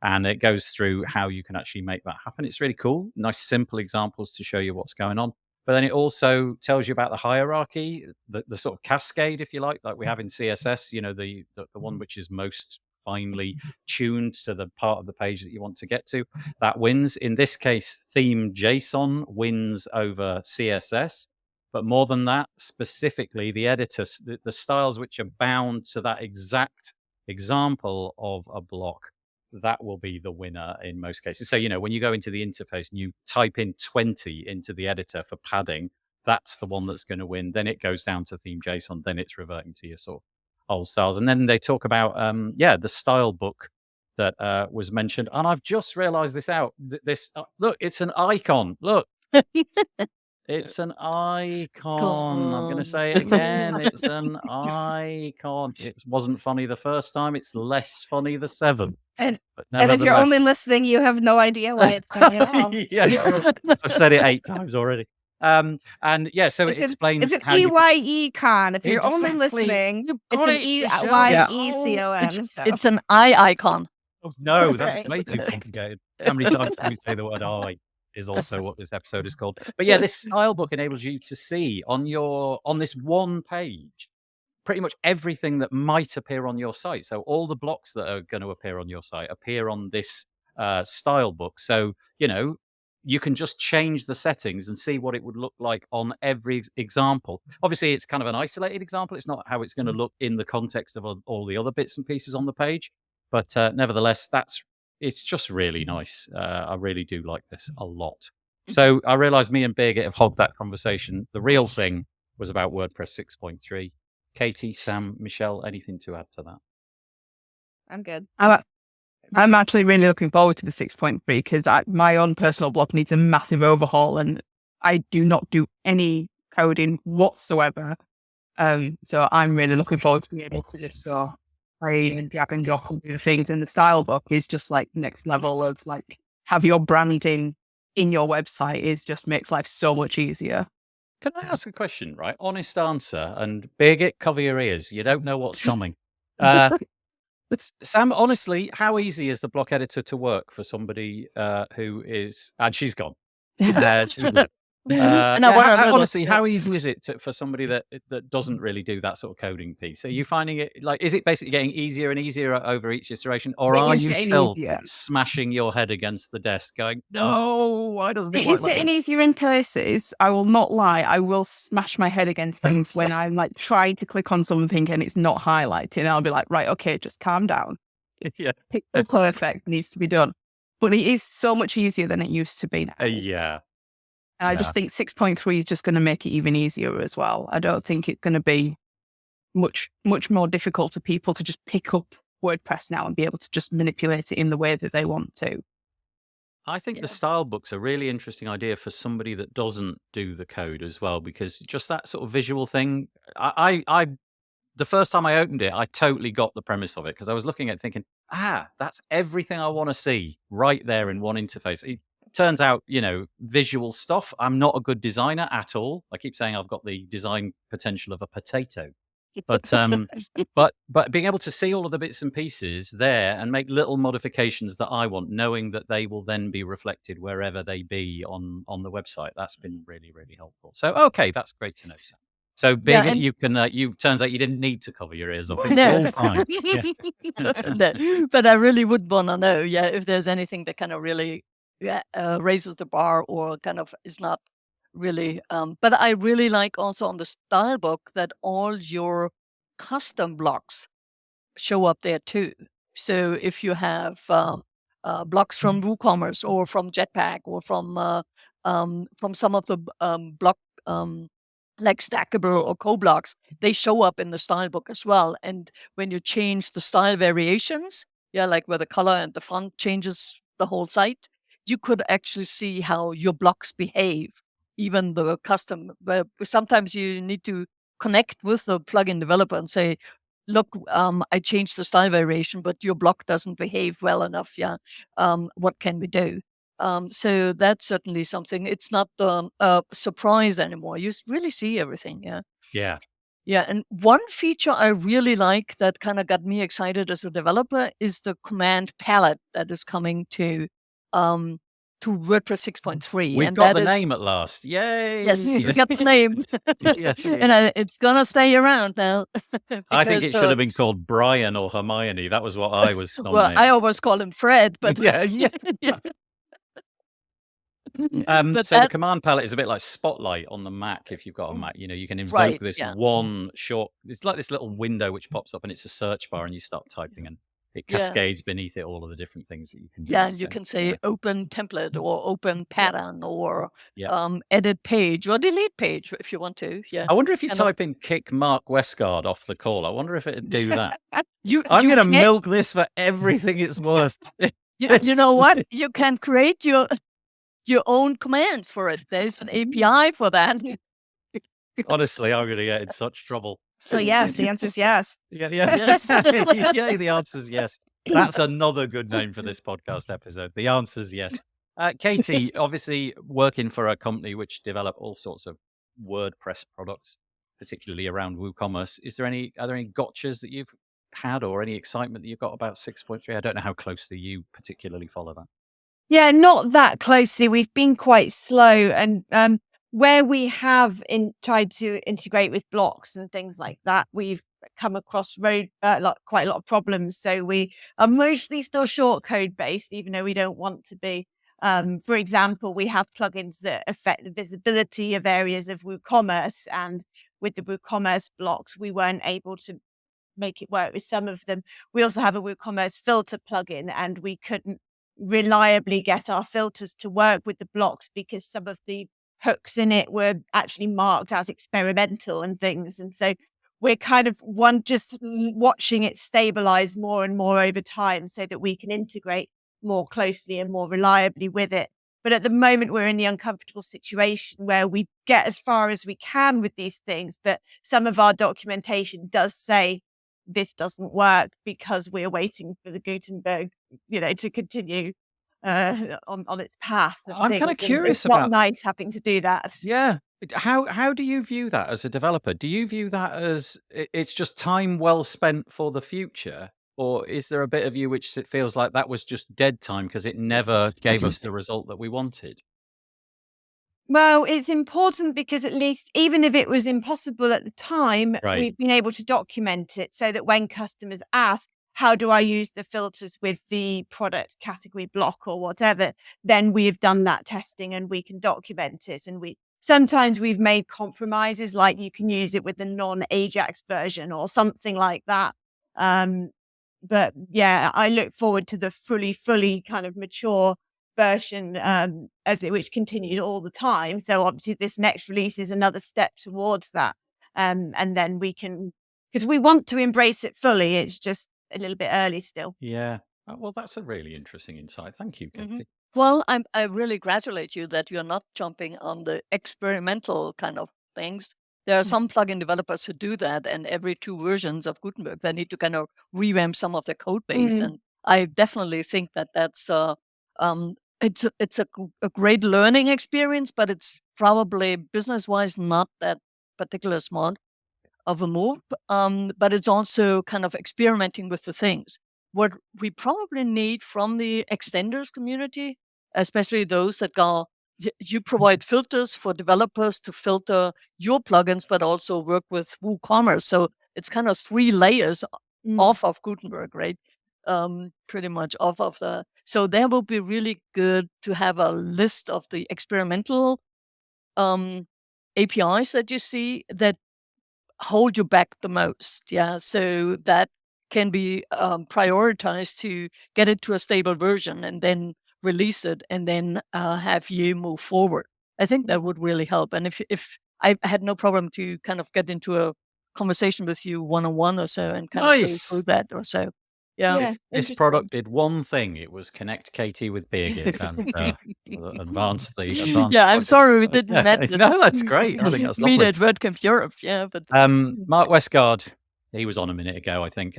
And it goes through how you can actually make that happen. It's really cool. Nice, simple examples to show you what's going on. But then it also tells you about the hierarchy, the sort of cascade, if you like we have in CSS, the one which is most finely tuned to the part of the page that you want to get to, that wins. In this case, theme JSON wins over CSS. But more than that, specifically the editors, the styles which are bound to that exact example of a block, that will be the winner in most cases. So, when you go into the interface and you type in 20 into the editor for padding, that's the one that's going to win. Then it goes down to theme JSON. Then it's reverting to your sort of old styles. And then they talk about, the style book that was mentioned. And I've just realized this out. Look, it's an icon. Look. It's an icon. I'm going to say it again. It's an icon. It wasn't funny the first time. It's less funny the seventh. And if you're only listening, you have no idea why it's funny at all. I've said it 8 times already. So it explains it's an EYE con. If you're only listening, it's an EYECON. It's an icon. Oh, no, that's way too complicated. How many times can we say the word I? Is also what this episode is called. But this style book enables you to see on this one page pretty much everything that might appear on your site. So all the blocks that are going to appear on your site appear on this style book. So you can just change the settings and see what it would look like on every example. Obviously, it's kind of an isolated example. It's not how it's going to look in the context of all the other bits and pieces on the page. But nevertheless, it's just really nice. I really do like this a lot. So I realized me and Birgit have hogged that conversation. The real thing was about WordPress 6.3. Katie, Sam, Michelle, anything to add to that? I'm good. I'm actually really looking forward to the 6.3 because my own personal blog needs a massive overhaul, and I do not do any coding whatsoever. So I'm really looking forward to being able to just go play and drag and drop and do things. And the style book is just like next level of like have your branding in your website is just makes life so much easier. Can I ask a question, right? Honest answer, and big it, cover your ears. You don't know what's coming. Sam, honestly, how easy is the block editor to work for somebody who is... And she's gone. Honestly, how easy is it for somebody that doesn't really do that sort of coding piece? Are you finding it like, is it basically getting easier and easier over each iteration, or are you still smashing your head against the desk going, no, why doesn't it work? It's getting easier in places. I will not lie. I will smash my head against things when I'm like trying to click on something and it's not highlighting. I'll be like, right, okay, just calm down. Yeah. Pixel perfect needs to be done. But it is so much easier than it used to be now. Yeah. And I just think 6.3 is just going to make it even easier as well. I don't think it's going to be much more difficult for people to just pick up WordPress now and be able to just manipulate it in the way that they want to. I think the style book's a really interesting idea for somebody that doesn't do the code as well, because just that sort of visual thing, I the first time I opened it, I totally got the premise of it, because I was looking at it thinking, that's everything I want to see right there in one interface. It turns out, visual stuff, I'm not a good designer at all. I keep saying I've got the design potential of a potato. But but being able to see all of the bits and pieces there and make little modifications that I want, knowing that they will then be reflected wherever they be on the website, that's been really, really helpful. So, okay, that's great to know, Sam. So big, you can. Turns out you didn't need to cover your ears up. It's all fine. Yeah. But I really would want to know, if there's anything that kind of really raises the bar or kind of is not really. But I really like also on the style book that all your custom blocks show up there too. So if you have blocks from WooCommerce or from Jetpack or from some of the block like Stackable or co-blocks, they show up in the style book as well. And when you change the style variations, like where the color and the font changes the whole site, you could actually see how your blocks behave, even the custom. But sometimes you need to connect with the plugin developer and say, look, I changed the style variation, but your block doesn't behave well enough. What can we do? So that's certainly something. It's not the surprise anymore. You really see everything. Yeah. And one feature I really like that kind of got me excited as a developer is the command palette that is coming to WordPress 6.3. We've got the name at last. Yay! Yes, we got the name. And it's going to stay around now. I think it should have been called Brian or Hermione. That was what I was nominated. Well, I always call him Fred, but... So the command palette is a bit like Spotlight on the Mac. If you've got a Mac, you can invoke this one short. It's like this little window which pops up, and it's a search bar, and you start typing, and it cascades beneath it all of the different things that you can do. And you can say open template or open pattern or edit page or delete page if you want to. I wonder if you type in kick Mark Westgard off the call. I wonder if it'd do that. I'm going to milk this for everything it's worth. You know what? You can create your own commands for it. There's an API for that. Honestly, I'm going to get in such trouble. So yes, the answer is yes. Yes. The answer is yes. That's another good name for this podcast episode. The answer is yes. Katie, obviously working for a company which develop all sorts of WordPress products, particularly around WooCommerce. Are there any gotchas that you've had or any excitement that you've got about 6.3? I don't know how closely you particularly follow that. Yeah, not that closely. We've been quite slow, and where we have tried to integrate with blocks and things like that, we've come across quite a lot of problems. So we are mostly still short code based, even though we don't want to be. For example, we have plugins that affect the visibility of areas of WooCommerce, and with the WooCommerce blocks, we weren't able to make it work with some of them. We also have a WooCommerce filter plugin, and we couldn't reliably get our filters to work with the blocks because some of the hooks in it were actually marked as experimental and things. And so we're kind of just watching it stabilize more and more over time so that we can integrate more closely and more reliably with it. But at the moment, we're in the uncomfortable situation where we get as far as we can with these things, but some of our documentation does say this doesn't work because we're waiting for the Gutenberg, to continue on its path. I'm kind of curious it's not about. nice having to do that. Yeah. How do you view that as a developer? Do you view that as it's just time well spent for the future? Or is there a bit of you which it feels like that was just dead time because it never gave us the result that we wanted? Well, it's important because at least, even if it was impossible at the time, Right. we've been able to document it so that when customers ask, how do I use the filters with the product category block or whatever, then we've done that testing and we can document it. And sometimes we've made compromises, like you can use it with the non-Ajax version or something like that. But yeah, I look forward to the fully kind of mature version which continues all the time. So obviously this next release is another step towards that. And then we can, because we want to embrace it fully. It's just a little bit early still. Yeah. Well, that's a really interesting insight. Thank you, Katie. Well, I really congratulate you that you're not jumping on the experimental kind of things. There are some plugin developers who do that, and every 2 versions of Gutenberg, they need to kind of revamp some of their code base. And I definitely think that that's it's a great learning experience, but it's probably business-wise not that particular smart of a move. But it's also kind of experimenting with the things. What we probably need from the extenders community, especially those that go, you provide filters for developers to filter your plugins, but also work with WooCommerce. So it's kind of 3 layers off of Gutenberg, right? Pretty much off of the. So that will be really good to have a list of the experimental APIs that you see that hold you back the most. Yeah. So that can be prioritized to get it to a stable version and then release it and then have you move forward. I think that would really help. And if I had no problem to kind of get into a conversation with you one-on-one or so and kind of go through that or so. Yeah. If this product did one thing, it was connect Katie with Birgit and advance the advanced. Yeah, I'm sorry we didn't met. No, that's great. I think that's lovely. Meet at WordCamp Europe, yeah. But Mark Westgard, he was on a minute ago, I think.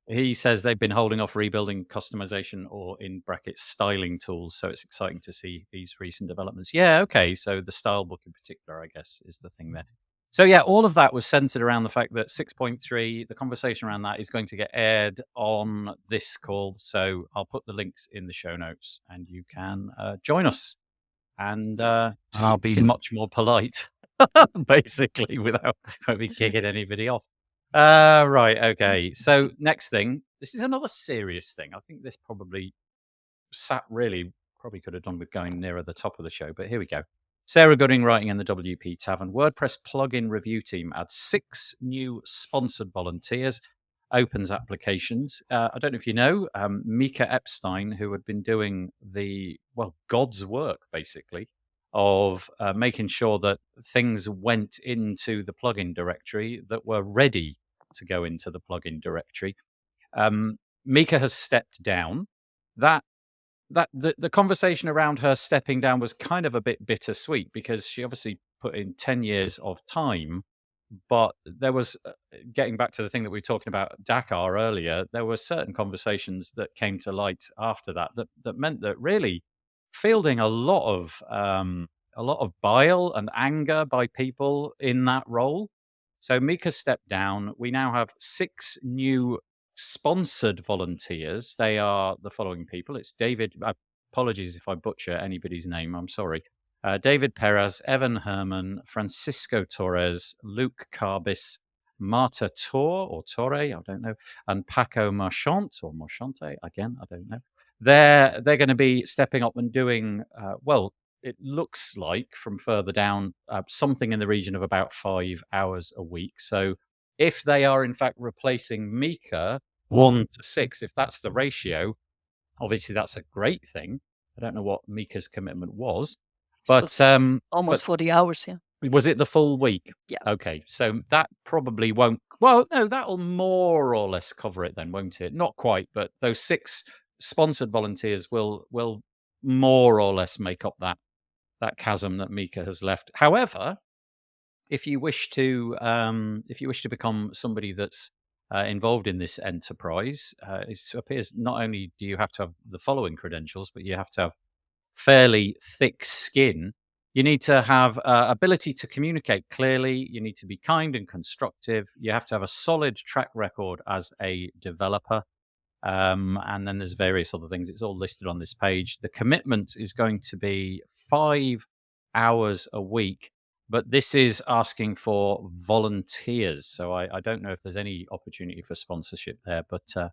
He says they've been holding off rebuilding customization or in brackets styling tools. So it's exciting to see these recent developments. Yeah, okay. So the style book in particular, I guess, is the thing there. So yeah, all of that was centered around the fact that 6.3, the conversation around that is going to get aired on this call. So I'll put the links in the show notes and you can join us. And I'll be much more polite, basically, without me kicking anybody off. Right, okay. So next thing, this is another serious thing. I think this probably probably could have done with going nearer the top of the show, but here we go. Sarah Gooding writing in the WP Tavern. WordPress plugin review team adds 6 new sponsored volunteers, opens applications. I don't know if you know, Mika Epstein, who had been doing God's work, basically, of making sure that things went into the plugin directory that were ready to go into the plugin directory. Mika has stepped down. The conversation around her stepping down was kind of a bit bittersweet because she obviously put in 10 years of time, but there was, getting back to the thing that we were talking about Dakar earlier, there were certain conversations that came to light after that meant that really fielding a lot of bile and anger by people in that role. So Mika stepped down. We now have 6 new sponsored volunteers. They are the following people. It's David, apologies if I butcher anybody's name, I'm sorry. David Perez, Evan Herman, Francisco Torres, Luke Carbis, Marta Torre, I don't know, and Paco Marchant, or Marchante, again, I don't know. They're going to be stepping up and doing, it looks like from further down, something in the region of about 5 hours a week. So if they are in fact replacing Mika 1 to 6, if that's the ratio, obviously that's a great thing. I don't know what Mika's commitment was, but almost 40 hours. Yeah. Was it the full week? Yeah. Okay, so that probably won't. Well, no, that'll more or less cover it then, won't it? Not quite, but those 6 sponsored volunteers will more or less make up that chasm that Mika has left. However, if you wish to become somebody that's involved in this enterprise, it appears not only do you have to have the following credentials, but you have to have fairly thick skin. You need to have ability to communicate clearly. You need to be kind and constructive. You have to have a solid track record as a developer. And then there's various other things. It's all listed on this page. The commitment is going to be 5 hours a week, but this is asking for volunteers. So I don't know if there's any opportunity for sponsorship there, but so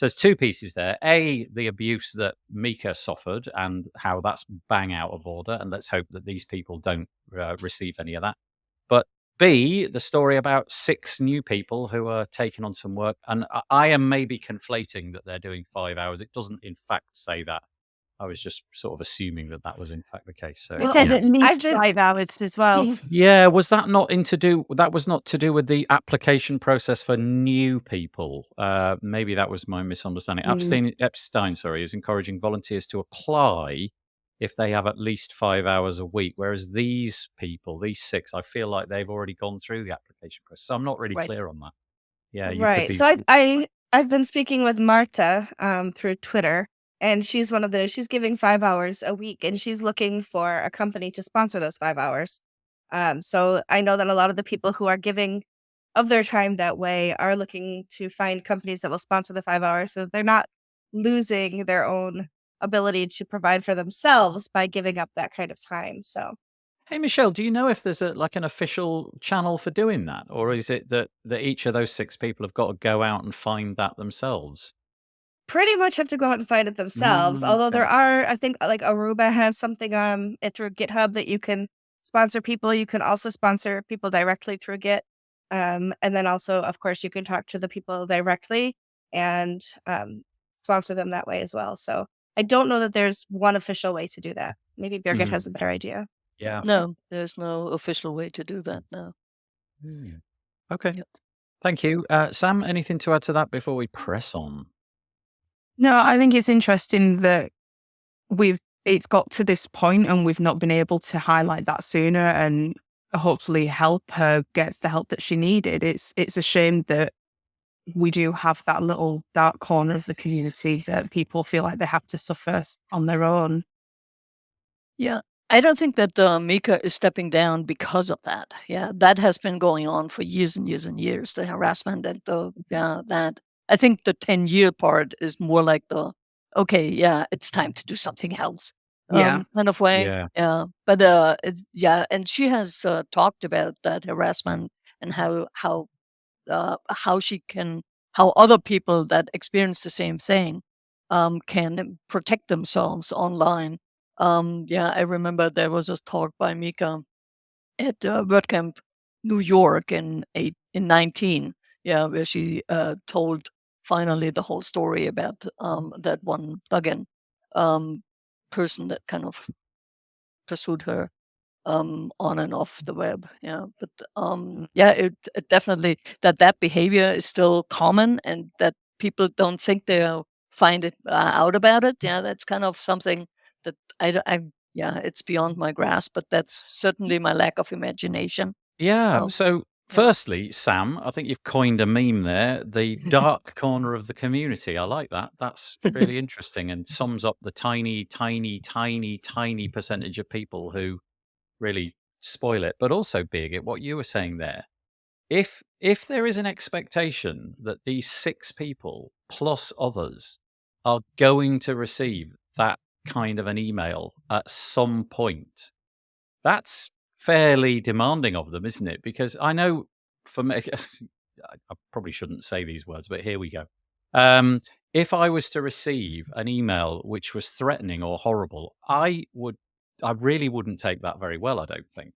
there's two pieces there. A, the abuse that Mika suffered and how that's bang out of order. And let's hope that these people don't receive any of that. But B, the story about 6 new people who are taking on some work. And I am maybe conflating that they're doing 5 hours. It doesn't, in fact, say that. I was just sort of assuming that that was, in fact, the case. So It says at least 5 hours as well. Yeah, was that not that was not to do with the application process for new people? Maybe that was my misunderstanding. Epstein, is encouraging volunteers to apply if they have at least 5 hours a week, whereas these people, these 6, I feel like they've already gone through the application process. So I'm not really clear on that. Yeah, you could be. So I've been speaking with Marta through Twitter, and she's she's giving 5 hours a week, and she's looking for a company to sponsor those 5 hours. So I know that a lot of the people who are giving of their time that way are looking to find companies that will sponsor the 5 hours, so they're not losing their own ability to provide for themselves by giving up that kind of time. So, hey, Michelle, do you know if there's an official channel for doing that, or is it that each of those 6 people have got to go out and find that themselves? Pretty much have to go out and find it themselves. Although there are, I think, like Aruba has something through GitHub that you can sponsor people. You can also sponsor people directly through Git, and then also, of course, you can talk to the people directly and sponsor them that way as well. So I don't know that there's one official way to do that. Maybe Birgit has a better idea. Yeah. No, there's no official way to do that now. Okay. Yep. Thank you. Sam, anything to add to that before we press on? No, I think it's interesting that it's got to this point and we've not been able to highlight that sooner and hopefully help her get the help that she needed. It's a shame that we do have that little dark corner of the community that people feel like they have to suffer on their own. Yeah, I don't think that Mika is stepping down because of that. Yeah, that has been going on for years and years and years, the harassment and that. I think the 10-year part is more like it's time to do something else. Kind of way. Yeah. But and she has talked about that harassment and how other people that experience the same thing can protect themselves online. I remember there was a talk by Mika at WordCamp New York in 19, where she told finally the whole story about that one plugin person that kind of pursued her on and off the web. But it definitely that behavior is still common and that people don't think they'll find it out about it. Yeah, that's kind of something that it's beyond my grasp, but that's certainly my lack of imagination. Yeah. So firstly, Sam, I think you've coined a meme there, the dark corner of the community. I like that. That's really interesting and sums up the tiny, tiny, tiny, tiny percentage of people who really spoil it. But also, Birgit, what you were saying there, if there is an expectation that these 6 people plus others are going to receive that kind of an email at some point, that's fairly demanding of them, isn't it? Because I know for me, I probably shouldn't say these words, but here we go. If I was to receive an email which was threatening or horrible, I really wouldn't take that very well, I don't think.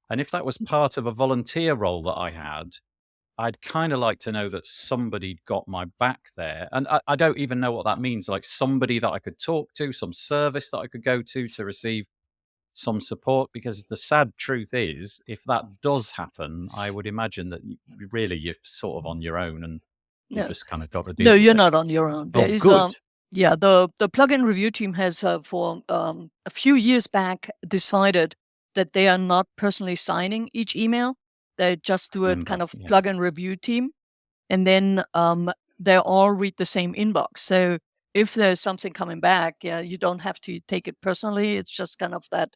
And if that was part of a volunteer role that I had, I'd kind of like to know that somebody got my back there. And I don't even know what that means, like somebody that I could talk to, some service that I could go to receive some support, because the sad truth is, if that does happen, I would imagine that you're sort of on your own and you just kind of got to do. No, you're not on your own. Oh, good. Yeah, the plugin review team has for a few years back decided that they are not personally signing each email. They just do it kind of plugin review team, and then they all read the same inbox. So if there's something coming back, you don't have to take it personally. It's just kind of that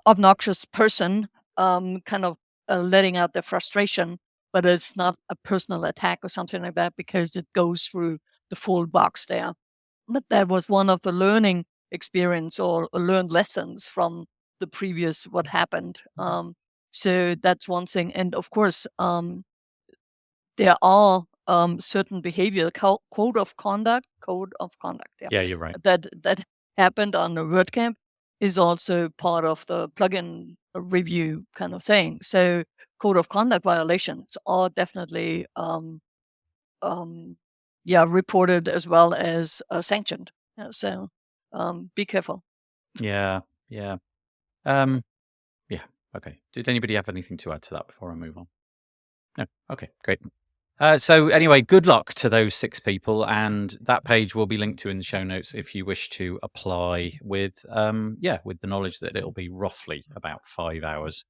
obnoxious person kind of letting out their frustration, but it's not a personal attack or something like that because it goes through the full box there. But that was one of the learning experience or learned lessons from the previous what happened. So that's one thing. And of course, there are certain behavior code of conduct. Yeah, you're right. That happened on the WordCamp is also part of the plugin review kind of thing. So code of conduct violations are definitely reported as well as sanctioned. So be careful. Yeah. Okay. Did anybody have anything to add to that before I move on? No. Okay, great. So anyway, good luck to those 6 people, and that page will be linked to in the show notes if you wish to apply with the knowledge that it'll be roughly about 5 hours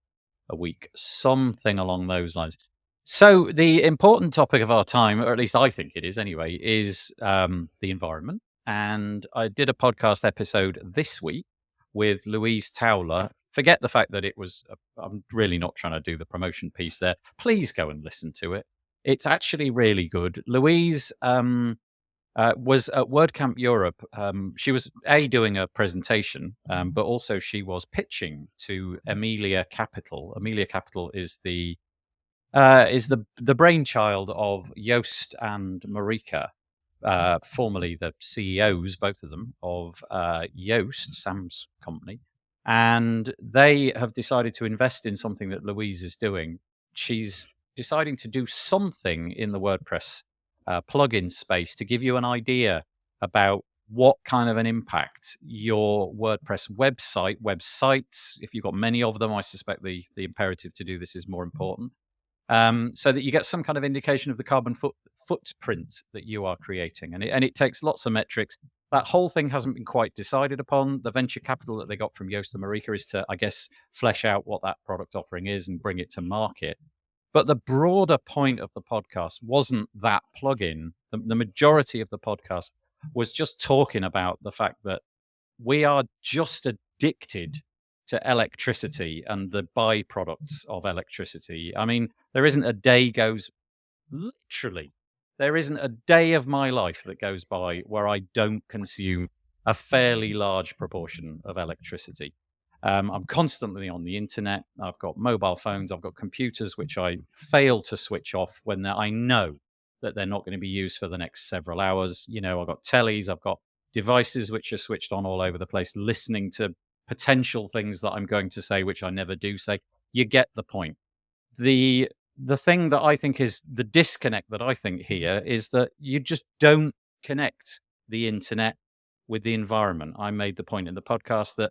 a week, something along those lines. So the important topic of our time, or at least I think it is anyway, is the environment. And I did a podcast episode this week with Louise Towler. Forget the fact that it was, I'm really not trying to do the promotion piece there. Please go and listen to it. It's actually really good. Louise was at WordCamp Europe. She was doing a presentation, but also she was pitching to Amelia Capital. Amelia Capital is the brainchild of Joost and Marika, formerly the CEOs, both of them, of Joost, Sam's company. And they have decided to invest in something that Louise is doing. She's deciding to do something in the WordPress plugin space to give you an idea about what kind of an impact your WordPress websites, if you've got many of them, I suspect the imperative to do this is more important, so that you get some kind of indication of the carbon footprint that you are creating. And it takes lots of metrics. That whole thing hasn't been quite decided upon. The venture capital that they got from Joost and Marika is to, I guess, flesh out what that product offering is and bring it to market. But the broader point of the podcast wasn't that plugin. The majority of the podcast was just talking about the fact that we are just addicted to electricity and the byproducts of electricity. I mean, there isn't a day there isn't a day of my life that goes by where I don't consume a fairly large proportion of electricity. I'm constantly on the internet. I've got mobile phones. I've got computers, which I fail to switch off when I know that they're not going to be used for the next several hours. I've got tellies. I've got devices which are switched on all over the place, listening to potential things that I'm going to say, which I never do say. You get the point. The thing that I think is the disconnect that I think here is that you just don't connect the internet with the environment. I made the point in the podcast that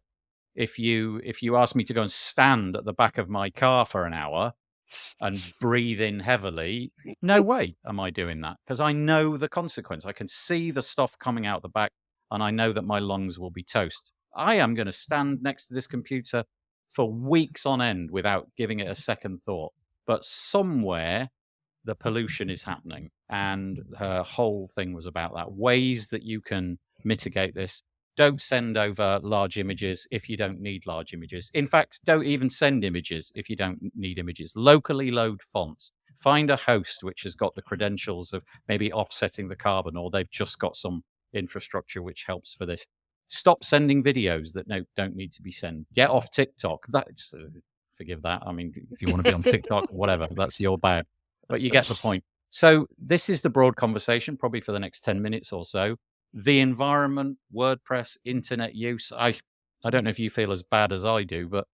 if you ask me to go and stand at the back of my car for an hour and breathe in heavily, no way am I doing that, because I know the consequence. I can see the stuff coming out the back and I know that my lungs will be toast. I am going to stand next to this computer for weeks on end without giving it a second thought. But somewhere the pollution is happening. And her whole thing was about that. Ways that you can mitigate this. Don't send over large images if you don't need large images. In fact, don't even send images if you don't need images. Locally load fonts. Find a host which has got the credentials of maybe offsetting the carbon, or they've just got some infrastructure which helps for this. Stop sending videos that don't need to be sent. Get off TikTok. Forgive that. I mean, if you want to be on TikTok, whatever, that's your bad. But you get the point. So this is the broad conversation, probably for the next 10 minutes or so. The environment, WordPress, internet use. I don't know if you feel as bad as I do, but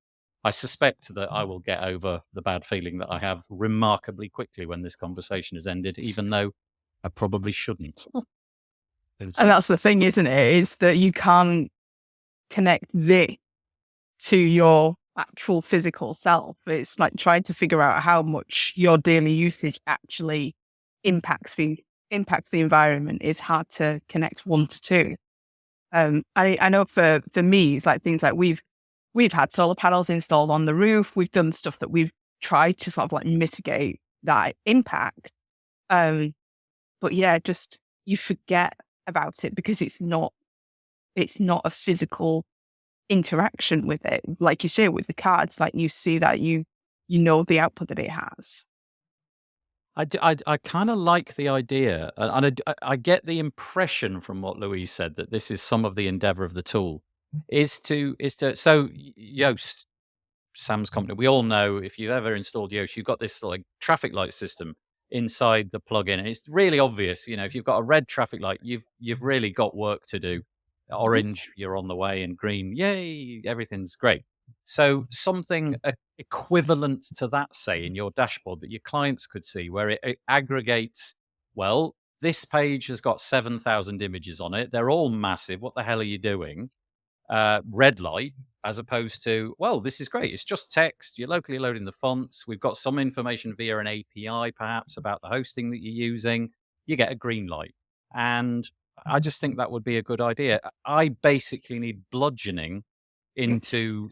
I suspect that I will get over the bad feeling that I have remarkably quickly when this conversation has ended, even though I probably shouldn't. And that's the thing, isn't it? Is that you can't connect this to your actual physical self. It's like trying to figure out how much your daily usage actually impacts the impacts the environment is hard to connect one to two. I know for me, it's like things like we've had solar panels installed on the roof. We've done stuff that we've tried to sort of like mitigate that impact. But yeah, just you forget about it because it's not a physical interaction with it. Like you say with the cards, like you see that you know the output that it has. I kind of like the idea, and I get the impression from what Louise said that this is some of the endeavor of the tool is to so Yoast, Sam's company. We all know if you've ever installed Yoast, you've got this like traffic light system inside the plugin, and it's really obvious. If you've got a red traffic light, you've really got work to do. Orange, you're on the way, and green, yay, everything's great. So something equivalent to that, say, in your dashboard that your clients could see, where it aggregates, well, this page has got 7,000 images on it. They're all massive. What the hell are you doing? Red light, as opposed to, well, this is great. It's just text. You're locally loading the fonts. We've got some information via an API, perhaps, about the hosting that you're using. You get a green light. And I just think that would be a good idea. I basically need bludgeoning into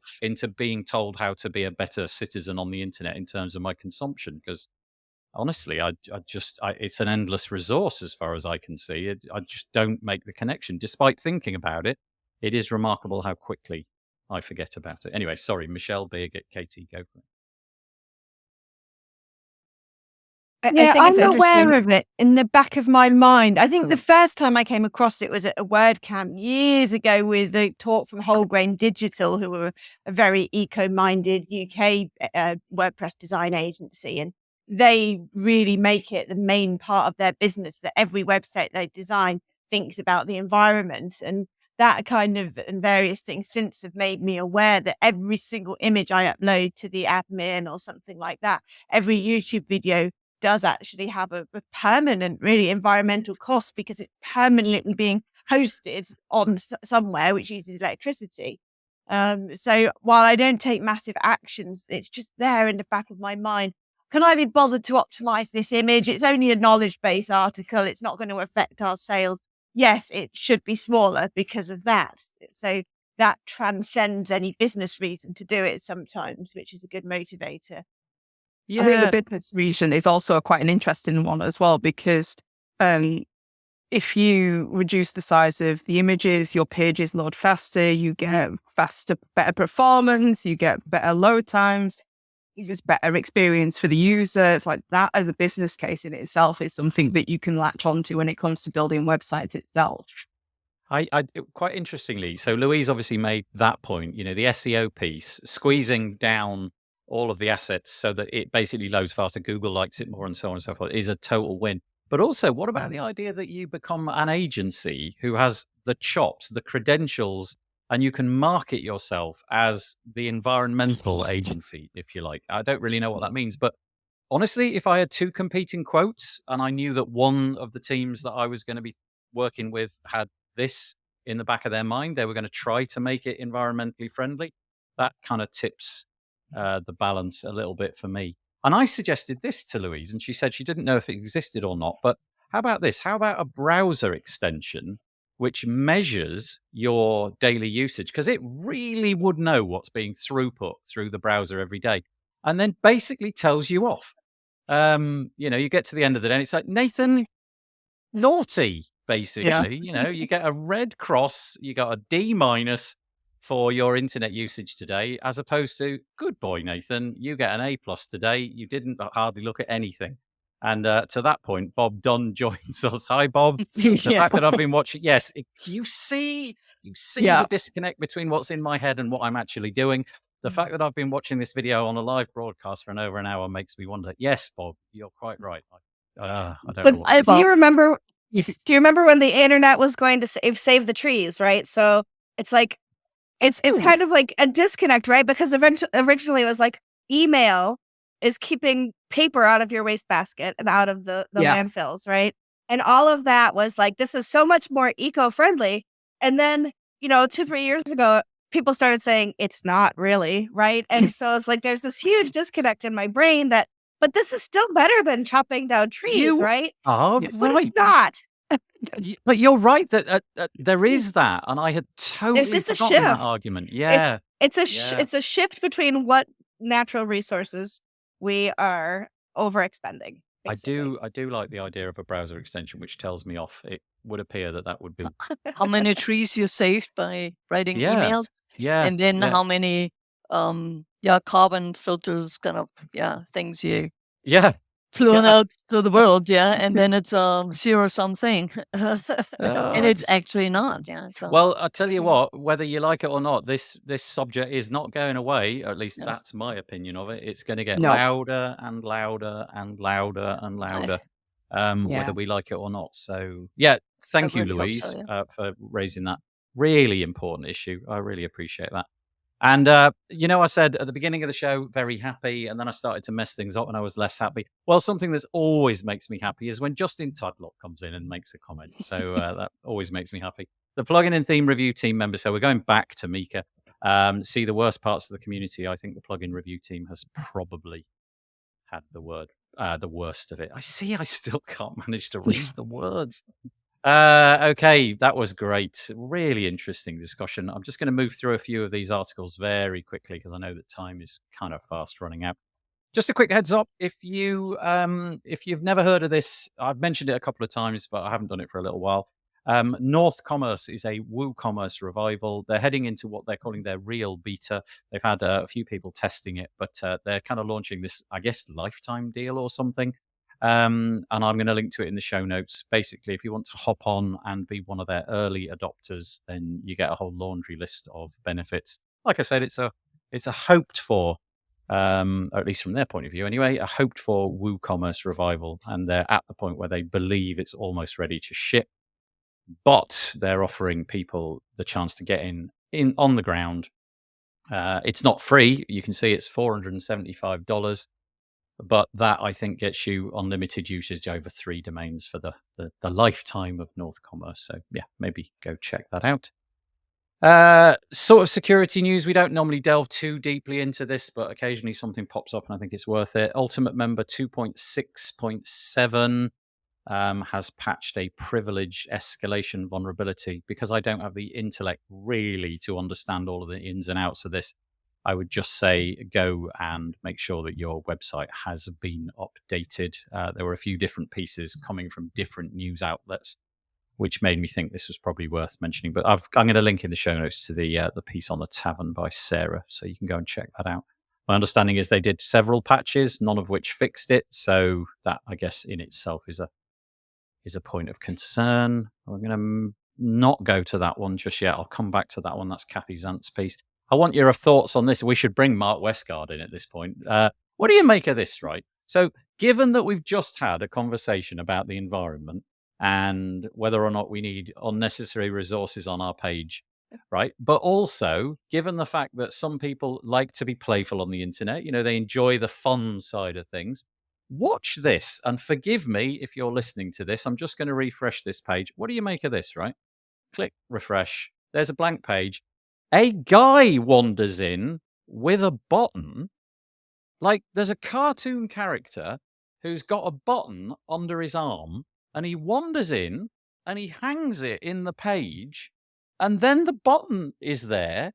being told how to be a better citizen on the internet in terms of my consumption, because honestly, it's an endless resource as far as I can see. I just don't make the connection, despite thinking about it. It is remarkable how quickly I forget about it. Anyway, sorry, Michelle, Birgit, Katie, go for it. Yeah, I think I'm it's aware interesting. of it in the back of my mind. I think the first time I came across it was at a WordCamp years ago with a talk from Whole Grain Digital, who were a very eco-minded UK WordPress design agency. And they really make it the main part of their business that every website they design thinks about the environment. And that kind of and various things since have made me aware that every single image I upload to the admin or something like that, every YouTube video does actually have a permanent, really environmental cost because it's permanently being hosted on somewhere which uses electricity. So while I don't take massive actions, it's just there in the back of my mind. Can I be bothered to optimize this image? It's only a knowledge base article. It's not going to affect our sales. Yes, it should be smaller because of that. So that transcends any business reason to do it sometimes, which is a good motivator. I think the business reason is also quite an interesting one as well, because if you reduce the size of the images, your pages load faster, you get faster, better performance, you get better load times, it's better experience for the user. It's like that as a business case in itself is something that you can latch onto when it comes to building websites itself. Quite interestingly, so Louise obviously made that point, the SEO piece, squeezing down all of the assets so that it basically loads faster, Google likes it more, and so on and so forth, is a total win. But also, what about the idea that you become an agency who has the chops, the credentials, and you can market yourself as the environmental agency, if you like? I don't really know what that means, but honestly, if I had two competing quotes and I knew that one of the teams that I was going to be working with had this in the back of their mind, they were going to try to make it environmentally friendly, that kind of tips the balance a little bit for me. And I suggested this to Louise, and she said she didn't know if it existed or not. But how about this? How about a browser extension which measures your daily usage? Because it really would know what's being throughput through the browser every day, and then basically tells you off. You get to the end of the day, and it's like, Nathan, naughty, basically. Yeah. You get a red cross, you got a D- for your internet usage today, as opposed to, good boy, Nathan, you get an A+ today. You didn't hardly look at anything. And to that point, Bob Dunn joins us. Hi, Bob. The fact that I've been watching, yes, you see the disconnect between what's in my head and what I'm actually doing. The fact that I've been watching this video on a live broadcast for over an hour makes me wonder. Yes, Bob, you're quite right. I don't know. Do you remember? Do you remember when the internet was going to save the trees? Right. So it's like it's kind of like a disconnect, right? Because originally it was like email is keeping paper out of your wastebasket and out of the landfills, right? And all of that was like, this is so much more eco-friendly. And then 2-3 years ago, people started saying it's not really, right? And so it's like there's this huge disconnect in my brain that But this is still better than chopping down trees, You right? are Yeah. But right. it's not. But you're right that there is that, and I had There's totally just a forgotten that shift. argument. Yeah, It's yeah. it's a shift between what natural resources we are overexpending. Basically. I do like the idea of a browser extension which tells me off. It would appear that would be. How many trees you saved by writing Yeah, emails, yeah, and then yeah, how many carbon filters kind of things you yeah, flew yeah. out to the world, and then it's zero something, and it's It's actually not, so well, I tell you what, whether you like it or not, this subject is not going away. Or at least yeah. that's my opinion of it. It's going to get No. louder and louder and louder and louder, whether Yeah. we like it or not. So, yeah, thank you, really hope so, Louise, for raising that really important issue. I really appreciate that. And, I said at the beginning of the show, very happy. And then I started to mess things up and I was less happy. Well, something that always makes me happy is when Justin Tudlock comes in and makes a comment. So that always makes me happy. The plugin and theme review team member. So we're going back to Mika. See the worst parts of the community. I think the plugin review team has probably had the worst of it. I still can't manage to read the words. Okay, that was great. Really interesting discussion. I'm just going to move through a few of these articles very quickly because I know that time is kind of fast running out. Just a quick heads up: if you've never heard of this, I've mentioned it a couple of times, but I haven't done it for a little while. North Commerce is a WooCommerce revival. They're heading into what they're calling their real beta. They've had a few people testing it, but they're kind of launching this, I guess, lifetime deal or something. And I'm going to link to it in the show notes. Basically, if you want to hop on and be one of their early adopters, then you get a whole laundry list of benefits. Like I said, it's a hoped for, or at least from their point of view anyway, a hoped for WooCommerce revival. And they're at the point where they believe it's almost ready to ship. But they're offering people the chance to get in on the ground. It's not free. You can see it's $475. But that, I think, gets you unlimited usage over 3 domains for the lifetime of North Commerce. So, yeah, maybe go check that out. Sort of security news. We don't normally delve too deeply into this, but occasionally something pops up and I think it's worth it. Ultimate Member 2.6.7 has patched a privilege escalation vulnerability. Because I don't have the intellect really to understand all of the ins and outs of this, I would just say go and make sure that your website has been updated. There were a few different pieces coming from different news outlets, which made me think this was probably worth mentioning. But I'm going to link in the show notes to the piece on the Tavern by Sarah, so you can go and check that out. My understanding is they did several patches, none of which fixed it. So that, I guess, in itself is a point of concern. I'm going to not go to that one just yet. I'll come back to that one. That's Kathy Zant's piece. I want your thoughts on this. We should bring Mark Westgard in at this point. What do you make of this, right? So given that we've just had a conversation about the environment and whether or not we need unnecessary resources on our page, right? But also, given the fact that some people like to be playful on the internet, they enjoy the fun side of things. Watch this, and forgive me if you're listening to this. I'm just going to refresh this page. What do you make of this, right? Click refresh. There's a blank page. A guy wanders in with a button. Like there's a cartoon character who's got a button under his arm, and he wanders in and he hangs it in the page, and then the button is there.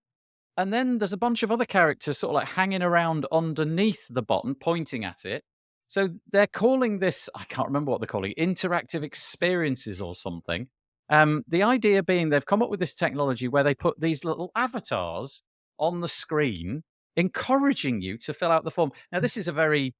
And then there's a bunch of other characters sort of like hanging around underneath the button, pointing at it. So they're calling this, I can't remember what they're calling, interactive experiences or something. The idea being they've come up with this technology where they put these little avatars on the screen, encouraging you to fill out the form. Now, this is a very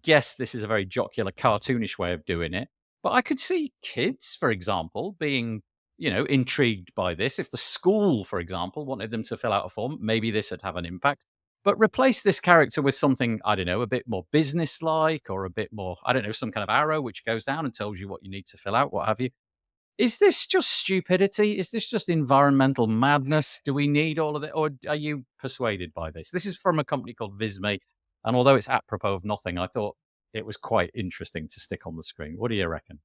jocular, cartoonish way of doing it. But I could see kids, for example, being, intrigued by this. If the school, for example, wanted them to fill out a form, maybe this would have an impact. But replace this character with something, I don't know, a bit more business-like or a bit more, I don't know, some kind of arrow which goes down and tells you what you need to fill out, what have you. Is this just stupidity? Is this just environmental madness? Do we need all of it? Or are you persuaded by this? This is from a company called Visme. And although it's apropos of nothing, I thought it was quite interesting to stick on the screen. What do you reckon?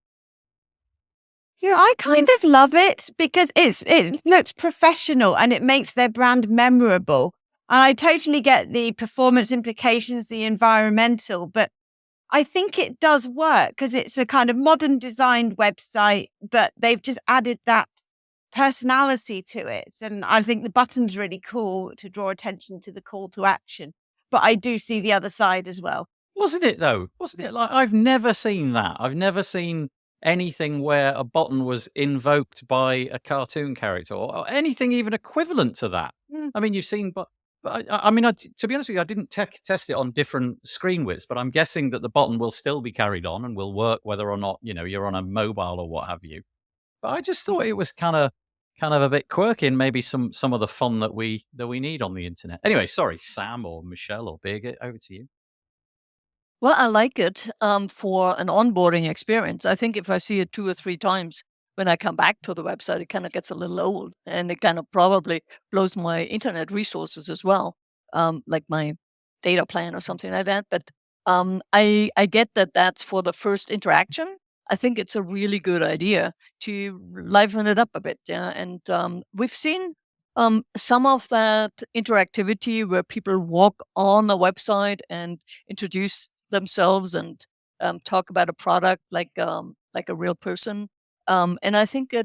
I kind of love it because it looks professional and it makes their brand memorable. And I totally get the performance implications, the environmental, but I think it does work because it's a kind of modern designed website, but they've just added that personality to it. And I think the button's really cool to draw attention to the call to action. But I do see the other side as well. Wasn't it though? Wasn't it like I've never seen that. I've never seen anything where a button was invoked by a cartoon character or anything even equivalent to that. Mm. I mean, you've seen, but I mean, to be honest with you, I didn't test it on different screen widths, but I'm guessing that the button will still be carried on and will work whether or not you're on a mobile or what have you. But I just thought it was kind of a bit quirky and maybe some of the fun that we need on the internet. Anyway, sorry, Sam or Michelle or Birgit, over to you. Well, I like it for an onboarding experience. I think if I see it 2 or 3 times when I come back to the website, it kind of gets a little old, and it kind of probably blows my internet resources as well, like my data plan or something like that. But I get that that's for the first interaction. I think it's a really good idea to liven it up a bit. Yeah, and we've seen some of that interactivity where people walk on the website and introduce themselves and talk about a product like a real person. And I think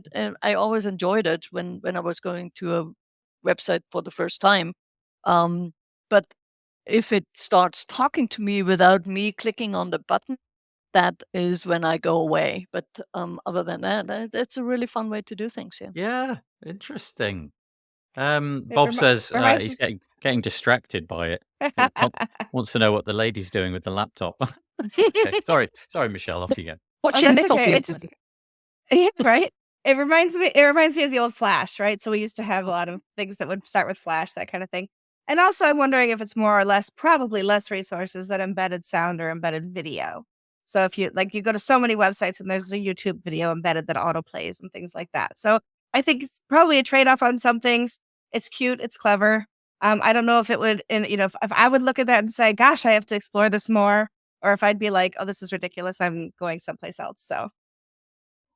I always enjoyed it when I was going to a website for the first time. But if it starts talking to me without me clicking on the button, that is when I go away. But other than that, that's a really fun way to do things. Yeah. Yeah, interesting. Bob says he's getting distracted by it. Wants to know what the lady's doing with the laptop. Okay, sorry, Michelle, off you go. Watching this okay. Yeah, right. It reminds me of the old Flash, right? So we used to have a lot of things that would start with Flash, that kind of thing. And also I'm wondering if it's more or less, probably less resources than embedded sound or embedded video. So if you go to so many websites and there's a YouTube video embedded that autoplays and things like that. So I think it's probably a trade-off on some things. It's cute, it's clever. I don't know if it would, if I would look at that and say, gosh, I have to explore this more, or if I'd be like, oh, this is ridiculous, I'm going someplace else.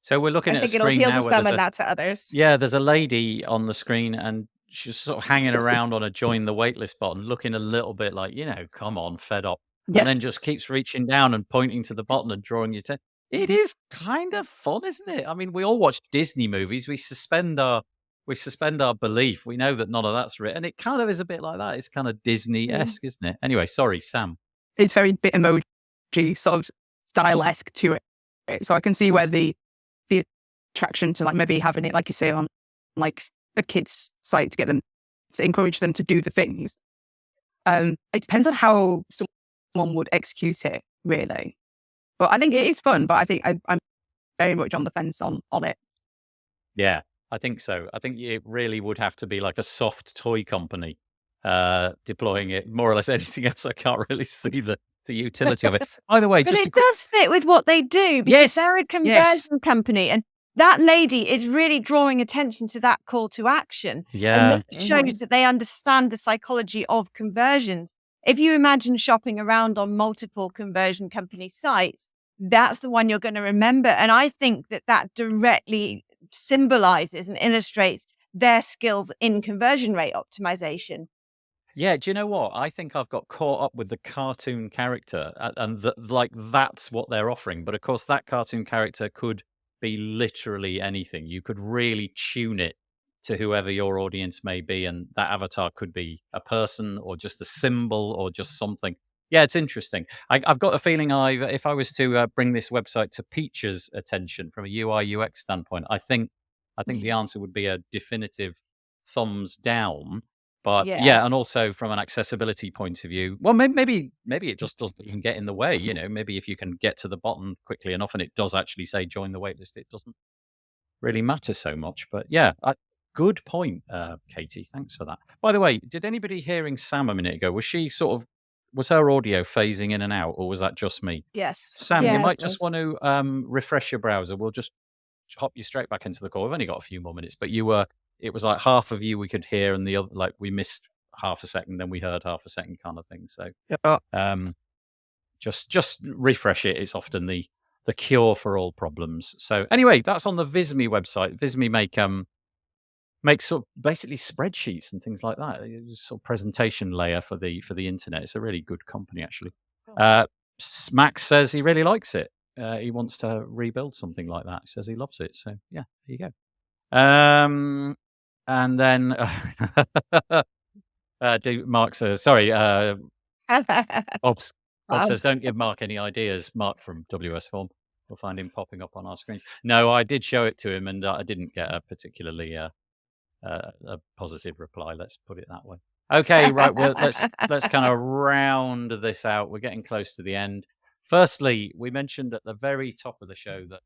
So we're looking at a it'll screen appeal now to some and not to others. Yeah, there's a lady on the screen and she's sort of hanging around on a join the waitlist button, looking a little bit like, come on, fed up. Yeah. And then just keeps reaching down and pointing to the button and drawing your attention. It is kind of fun, isn't it? I mean, we all watch Disney movies. We suspend our belief. We know that none of that's written. It kind of is a bit like that. It's kind of Disney-esque, isn't it? Anyway, sorry, Sam. It's very bit emoji sort of style-esque to it. So I can see where the attraction to like maybe having it, like you say, on like a kid's site to get them to encourage them to do the things. It depends on how someone would execute it, really. But I think it is fun. But I think I'm very much on the fence on it. Yeah, I think so. I think it really would have to be like a soft toy company deploying it. More or less anything else, I can't really see the utility of it. By the way, but it does fit with what they do because they're a conversion company, and that lady is really drawing attention to that call to action. Yeah, and this shows that they understand the psychology of conversions. If you imagine shopping around on multiple conversion company sites, that's the one you're going to remember. And I think that directly symbolizes and illustrates their skills in conversion rate optimization. Yeah, do you know what? I think I've got caught up with the cartoon character and that's what they're offering. But of course, that cartoon character could be literally anything. You could really tune it to whoever your audience may be. And that avatar could be a person or just a symbol or just something. Yeah, it's interesting. I've got a feeling if I was to bring this website to Peach's attention from a UI UX standpoint, I think the answer would be a definitive thumbs down. But yeah, and also from an accessibility point of view, well, maybe it just doesn't even get in the way. Maybe if you can get to the button quickly enough and it does actually say join the waitlist, it doesn't really matter so much. But yeah, good point, Katie. Thanks for that. By the way, did anybody hearing Sam a minute ago? Was her audio phasing in and out, or was that just me? Yes. Sam, you might just want to refresh your browser. We'll just hop you straight back into the call. We've only got a few more minutes, but it was like half of you we could hear and the other, like we missed half a second, then we heard half a second kind of thing. So just refresh it. It's often the cure for all problems. So anyway, that's on the Visme website. Visme make sort of basically spreadsheets and things like that. It's a sort of presentation layer for the internet. It's a really good company, actually. Max says he really likes it. He wants to rebuild something like that. He says he loves it. So yeah, there you go. And then Mark says, sorry, Bob says, don't give Mark any ideas. Mark from WS Form. We'll find him popping up on our screens. No, I did show it to him, and I didn't get a particularly a positive reply. Let's put it that way. Okay, right. Well, let's kind of round this out. We're getting close to the end. Firstly, we mentioned at the very top of the show that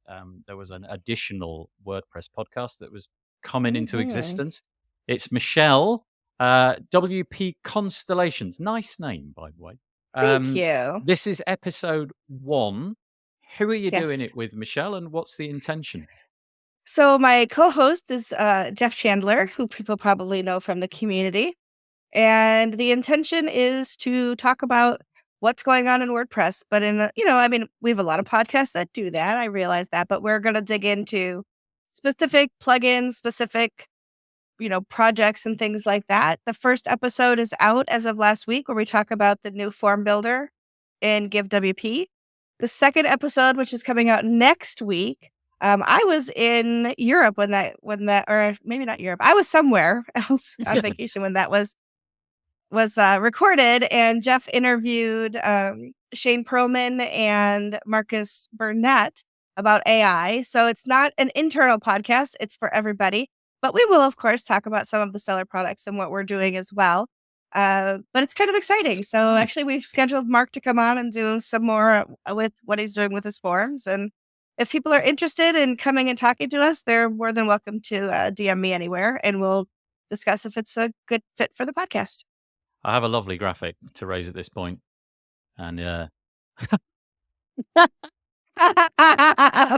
there was an additional WordPress podcast that was coming into existence. It's Michelle, WP Constellations. Nice name, by the way. Thank you. This is episode 1. Who are you doing it with, Michelle, and what's the intention? So my co-host is Jeff Chandler, who people probably know from the community. And the intention is to talk about what's going on in WordPress. But we have a lot of podcasts that do that. I realize that. But we're going to dig into specific plugins, specific, projects and things like that. The first episode is out as of last week, where we talk about the new form builder in Give WP. The second episode, which is coming out next week, I was in Europe when that, or maybe not Europe. I was somewhere else on vacation when that was recorded, and Jeff interviewed Shane Perlman and Marcus Burnett about AI. So it's not an internal podcast; it's for everybody. But we will, of course, talk about some of the Stellar products and what we're doing as well. But it's kind of exciting. So actually, we've scheduled Mark to come on and do some more with what he's doing with his forms. And if people are interested in coming and talking to us, they're more than welcome to DM me anywhere, and we'll discuss if it's a good fit for the podcast. I have a lovely graphic to raise at this point, and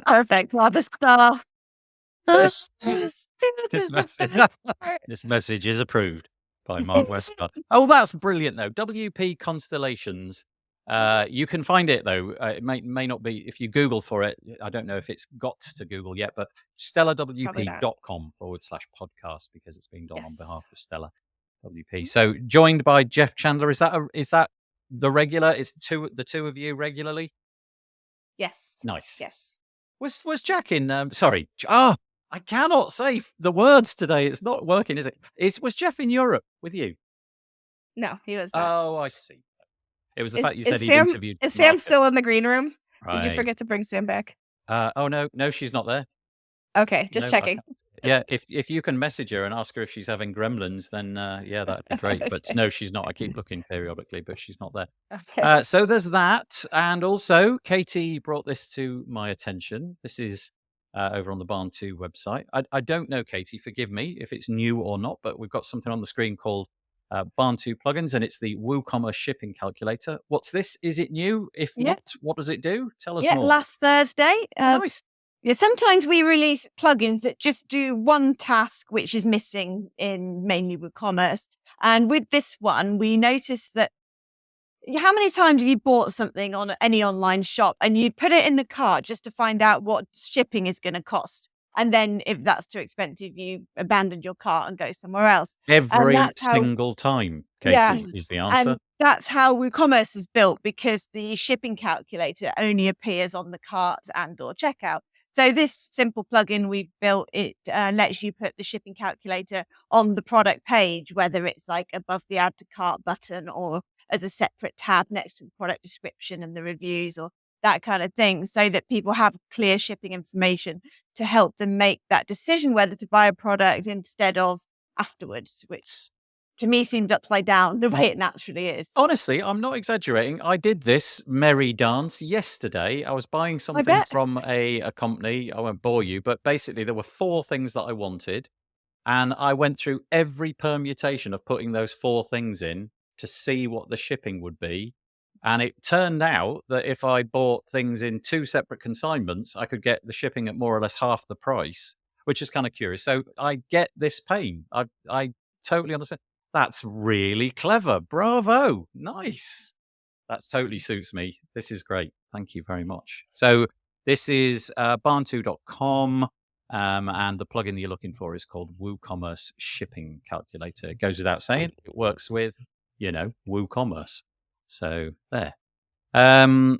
perfect. Love this stuff. This message is approved by Mark Westcott. Oh, that's brilliant, though. WP Constellations. You can find it, though. It may not be, if you Google for it. I don't know if it's got to Google yet, but stellarwp.com/podcast, because it's being done on behalf of Stellar WP. So joined by Jeff Chandler. Is that the regular? Is the two of you regularly? Yes. Nice. Yes. Was Jack in? Sorry. I cannot say the words today. It's not working, is it? Was Jeff in Europe with you? No, he was not. Oh, I see. It was the fact you said he Sam, interviewed. Is Sam still in the green room? Right. Did you forget to bring Sam back? Oh no, she's not there. Okay, just checking. Yeah, if you can message her and ask her if she's having gremlins, then yeah, that'd be great. But no, she's not. I keep looking periodically, but she's not there. Okay. So there's that, and also Katie brought this to my attention. This is over on the Barn 2 website. I don't know, Katie, forgive me if it's new or not, but we've got something on the screen called Barn 2 plugins, and it's the WooCommerce shipping calculator. What's this? Is it new? If not, what does it do? Tell us more. Last Thursday. Nice. Yeah, sometimes we release plugins that just do one task, which is missing in mainly WooCommerce. And with this one, we noticed that how many times have you bought something on any online shop and you put it in the cart just to find out what shipping is going to cost? And then if that's too expensive, you abandon your cart and go somewhere else. Every single time, Katie, is the answer. And that's how WooCommerce is built, because the shipping calculator only appears on the cart and or checkout. So this simple plugin we've built, it lets you put the shipping calculator on the product page, whether it's like above the add to cart button or as a separate tab next to the product description and the reviews or that kind of thing, so that people have clear shipping information to help them make that decision whether to buy a product instead of afterwards, which to me seems upside down the way it naturally is. Honestly, I'm not exaggerating. I did this merry dance yesterday. I was buying something from a company. I won't bore you, but basically there were 4 things that I wanted, and I went through every permutation of putting those 4 things in to see what the shipping would be. And it turned out that if I bought things in 2 separate consignments, I could get the shipping at more or less half the price, which is kind of curious. So I get this pain. I totally understand. That's really clever. Bravo. Nice. That totally suits me. This is great. Thank you very much. So this is barn2.com. And the plugin you're looking for is called WooCommerce Shipping Calculator. It goes without saying, it works with, WooCommerce. So there. There's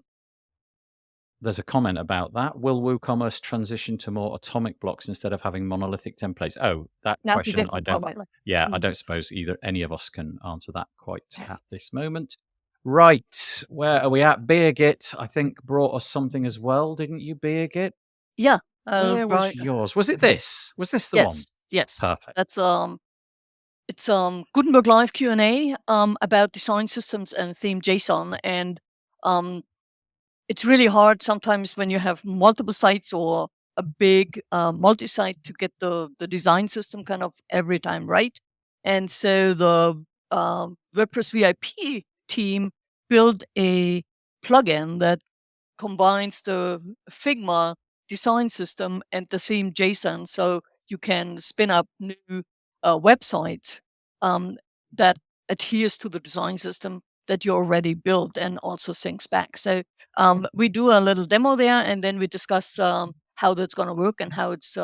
a comment about that. Will WooCommerce transition to more atomic blocks instead of having monolithic templates? Oh, that That's a question I different don't. comment. I don't suppose any of us can answer that quite at this moment. Right, where are we at? Beergit, I think, brought us something as well, didn't you, Beergit? Yeah. Where was yours? Was it this? Was this the one? Yes. Perfect. That's it's Gutenberg Live Q&A about design systems and theme JSON, and it's really hard sometimes when you have multiple sites or a big multi-site to get the design system kind of every time right. And so the WordPress VIP team built a plugin that combines the Figma design system and the theme JSON, so you can spin up new websites that adheres to the design system that you already built and also syncs back. So we do a little demo there, and then we discuss how that's going to work and how it's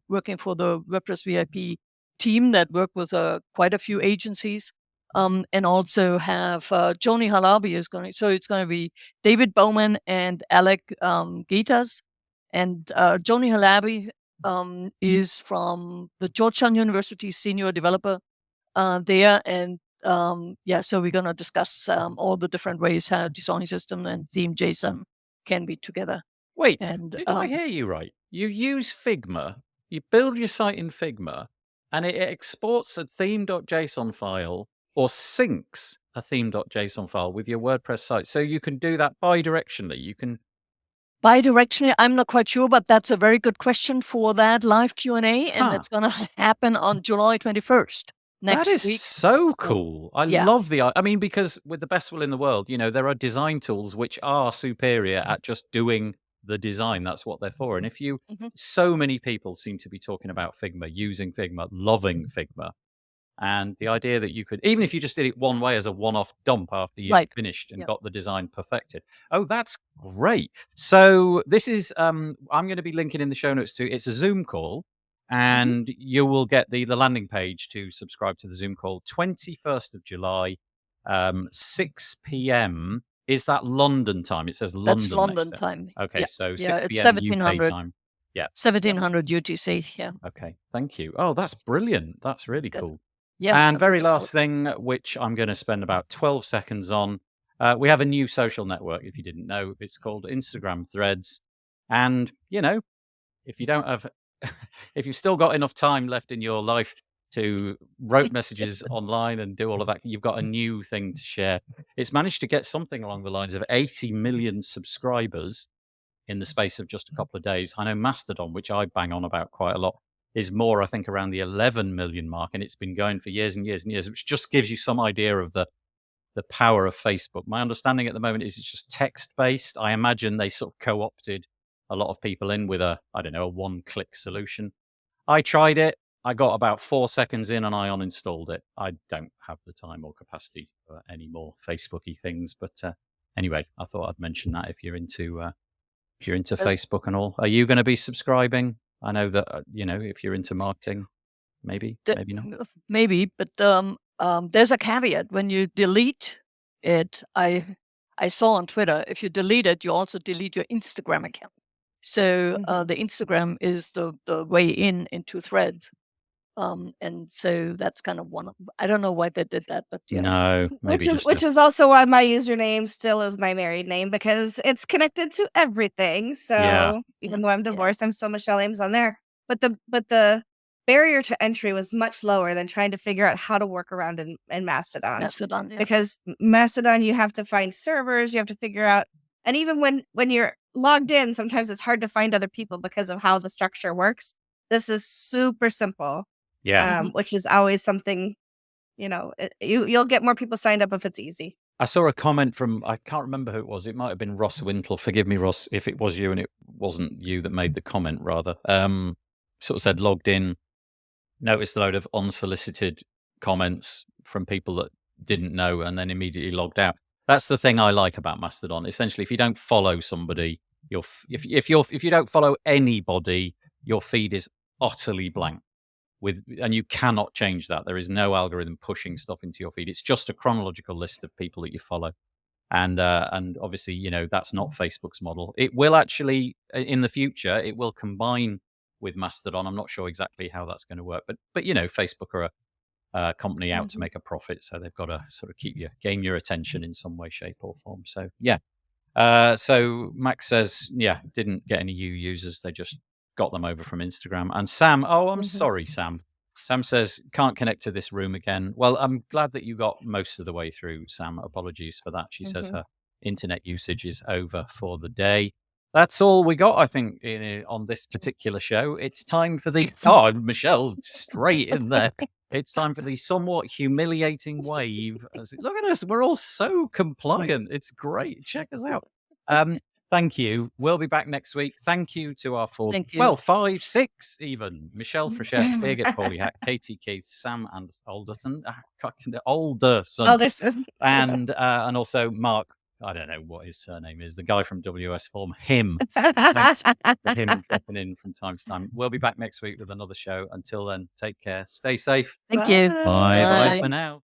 working for the WordPress VIP team that work with quite a few agencies. And also have Joni Halabi is going to, so it's going to be David Bowman and Alec Gatas. And Joni Halabi is from the Georgetown University senior developer there. And so we're going to discuss all the different ways how design system and theme JSON can be together. Wait, and did I hear you right? You use Figma, you build your site in Figma, and it exports a theme.json file or syncs a theme.json file with your WordPress site. So you can do that bi-directionally. You can Bi-directionally, I'm not quite sure, but that's a very good question for that live Q&A, and it's going to happen on July 21st. Next that is week. so cool. I love I mean, because with the best will in the world, there are design tools which are superior at just doing the design. That's what they're for. And if so many people seem to be talking about Figma, using Figma, loving Figma. And the idea that you could, even if you just did it one way as a one-off dump after you finished and got the design perfected. Oh, that's great. So this is, I'm going to be linking in the show notes too. It's a Zoom call, and you will get the landing page to subscribe to the Zoom call 21st of July, 6 p.m. Is that London time? It says London. That's London time. Okay, so 6 it's p.m. UK time. Yeah. 1700 UTC. Yeah. Okay, thank you. Oh, that's brilliant. That's really cool. Yeah. And very last thing, which I'm going to spend about 12 seconds on, we have a new social network, if you didn't know. It's called Instagram Threads. And, if you don't have, if you've still got enough time left in your life to write messages online and do all of that, you've got a new thing to share. It's managed to get something along the lines of 80 million subscribers in the space of just a couple of days. I know Mastodon, which I bang on about quite a lot, is more, I think, around the 11 million mark, and it's been going for years and years and years, which just gives you some idea of the power of Facebook. My understanding at the moment is it's just text-based. I imagine they sort of co-opted a lot of people in with a one-click solution. I tried it. I got about 4 seconds in and I uninstalled it. I don't have the time or capacity for any more Facebook-y things. But anyway, I thought I'd mention that if you're into Facebook and all. Are you going to be subscribing? I know that, if you're into marketing, maybe not. Maybe, but there's a caveat. When you delete it, I saw on Twitter, if you delete it, you also delete your Instagram account. So the Instagram is the way into Threads. And so that's kind of one of, I don't know why they did that, but no, maybe which is also why my username still is my married name, because it's connected to everything. So even though I'm divorced, I'm still Michelle Ames on there. But the barrier to entry was much lower than trying to figure out how to work around in Mastodon. Because Mastodon, you have to find servers, you have to figure out, and even when you're logged in, sometimes it's hard to find other people because of how the structure works. This is super simple. Which is always something, you'll get more people signed up if it's easy. I saw a comment from, I can't remember who it was. It might have been Ross Wintle. Forgive me, Ross, if it was you and it wasn't you that made the comment, rather. Sort of said, logged in, noticed a load of unsolicited comments from people that didn't know, and then immediately logged out. That's the thing I like about Mastodon. Essentially, if you don't follow somebody, if you don't follow anybody, your feed is utterly blank. And you cannot change that. There is no algorithm pushing stuff into your feed. It's just a chronological list of people that you follow. And obviously, that's not Facebook's model. It will actually, in the future, it will combine with Mastodon. I'm not sure exactly how that's going to work, but Facebook are a company out to make a profit, so they've got to sort of gain your attention in some way, shape, or form. So yeah. So Max says, didn't get any new users. They just got them over from Instagram. And Sam, I'm sorry, Sam. Sam says, can't connect to this room again. Well, I'm glad that you got most of the way through, Sam. Apologies for that. She says her internet usage is over for the day. That's all we got, I think, on this particular show. It's time for the... Oh, Michelle, straight in there. It's time for the somewhat humiliating wave. Look at us. We're all so compliant. It's great. Check us out. Thank you. We'll be back next week. Thank you to our 5, 6 even. Michelle Frechette, Birgit Pauliak, Katie Keith, Sam and Alderson. And also Mark. I don't know what his surname is. The guy from WS Form. Him. Thanks for him dropping in from time to time. We'll be back next week with another show. Until then, take care. Stay safe. Thank you. Bye for now.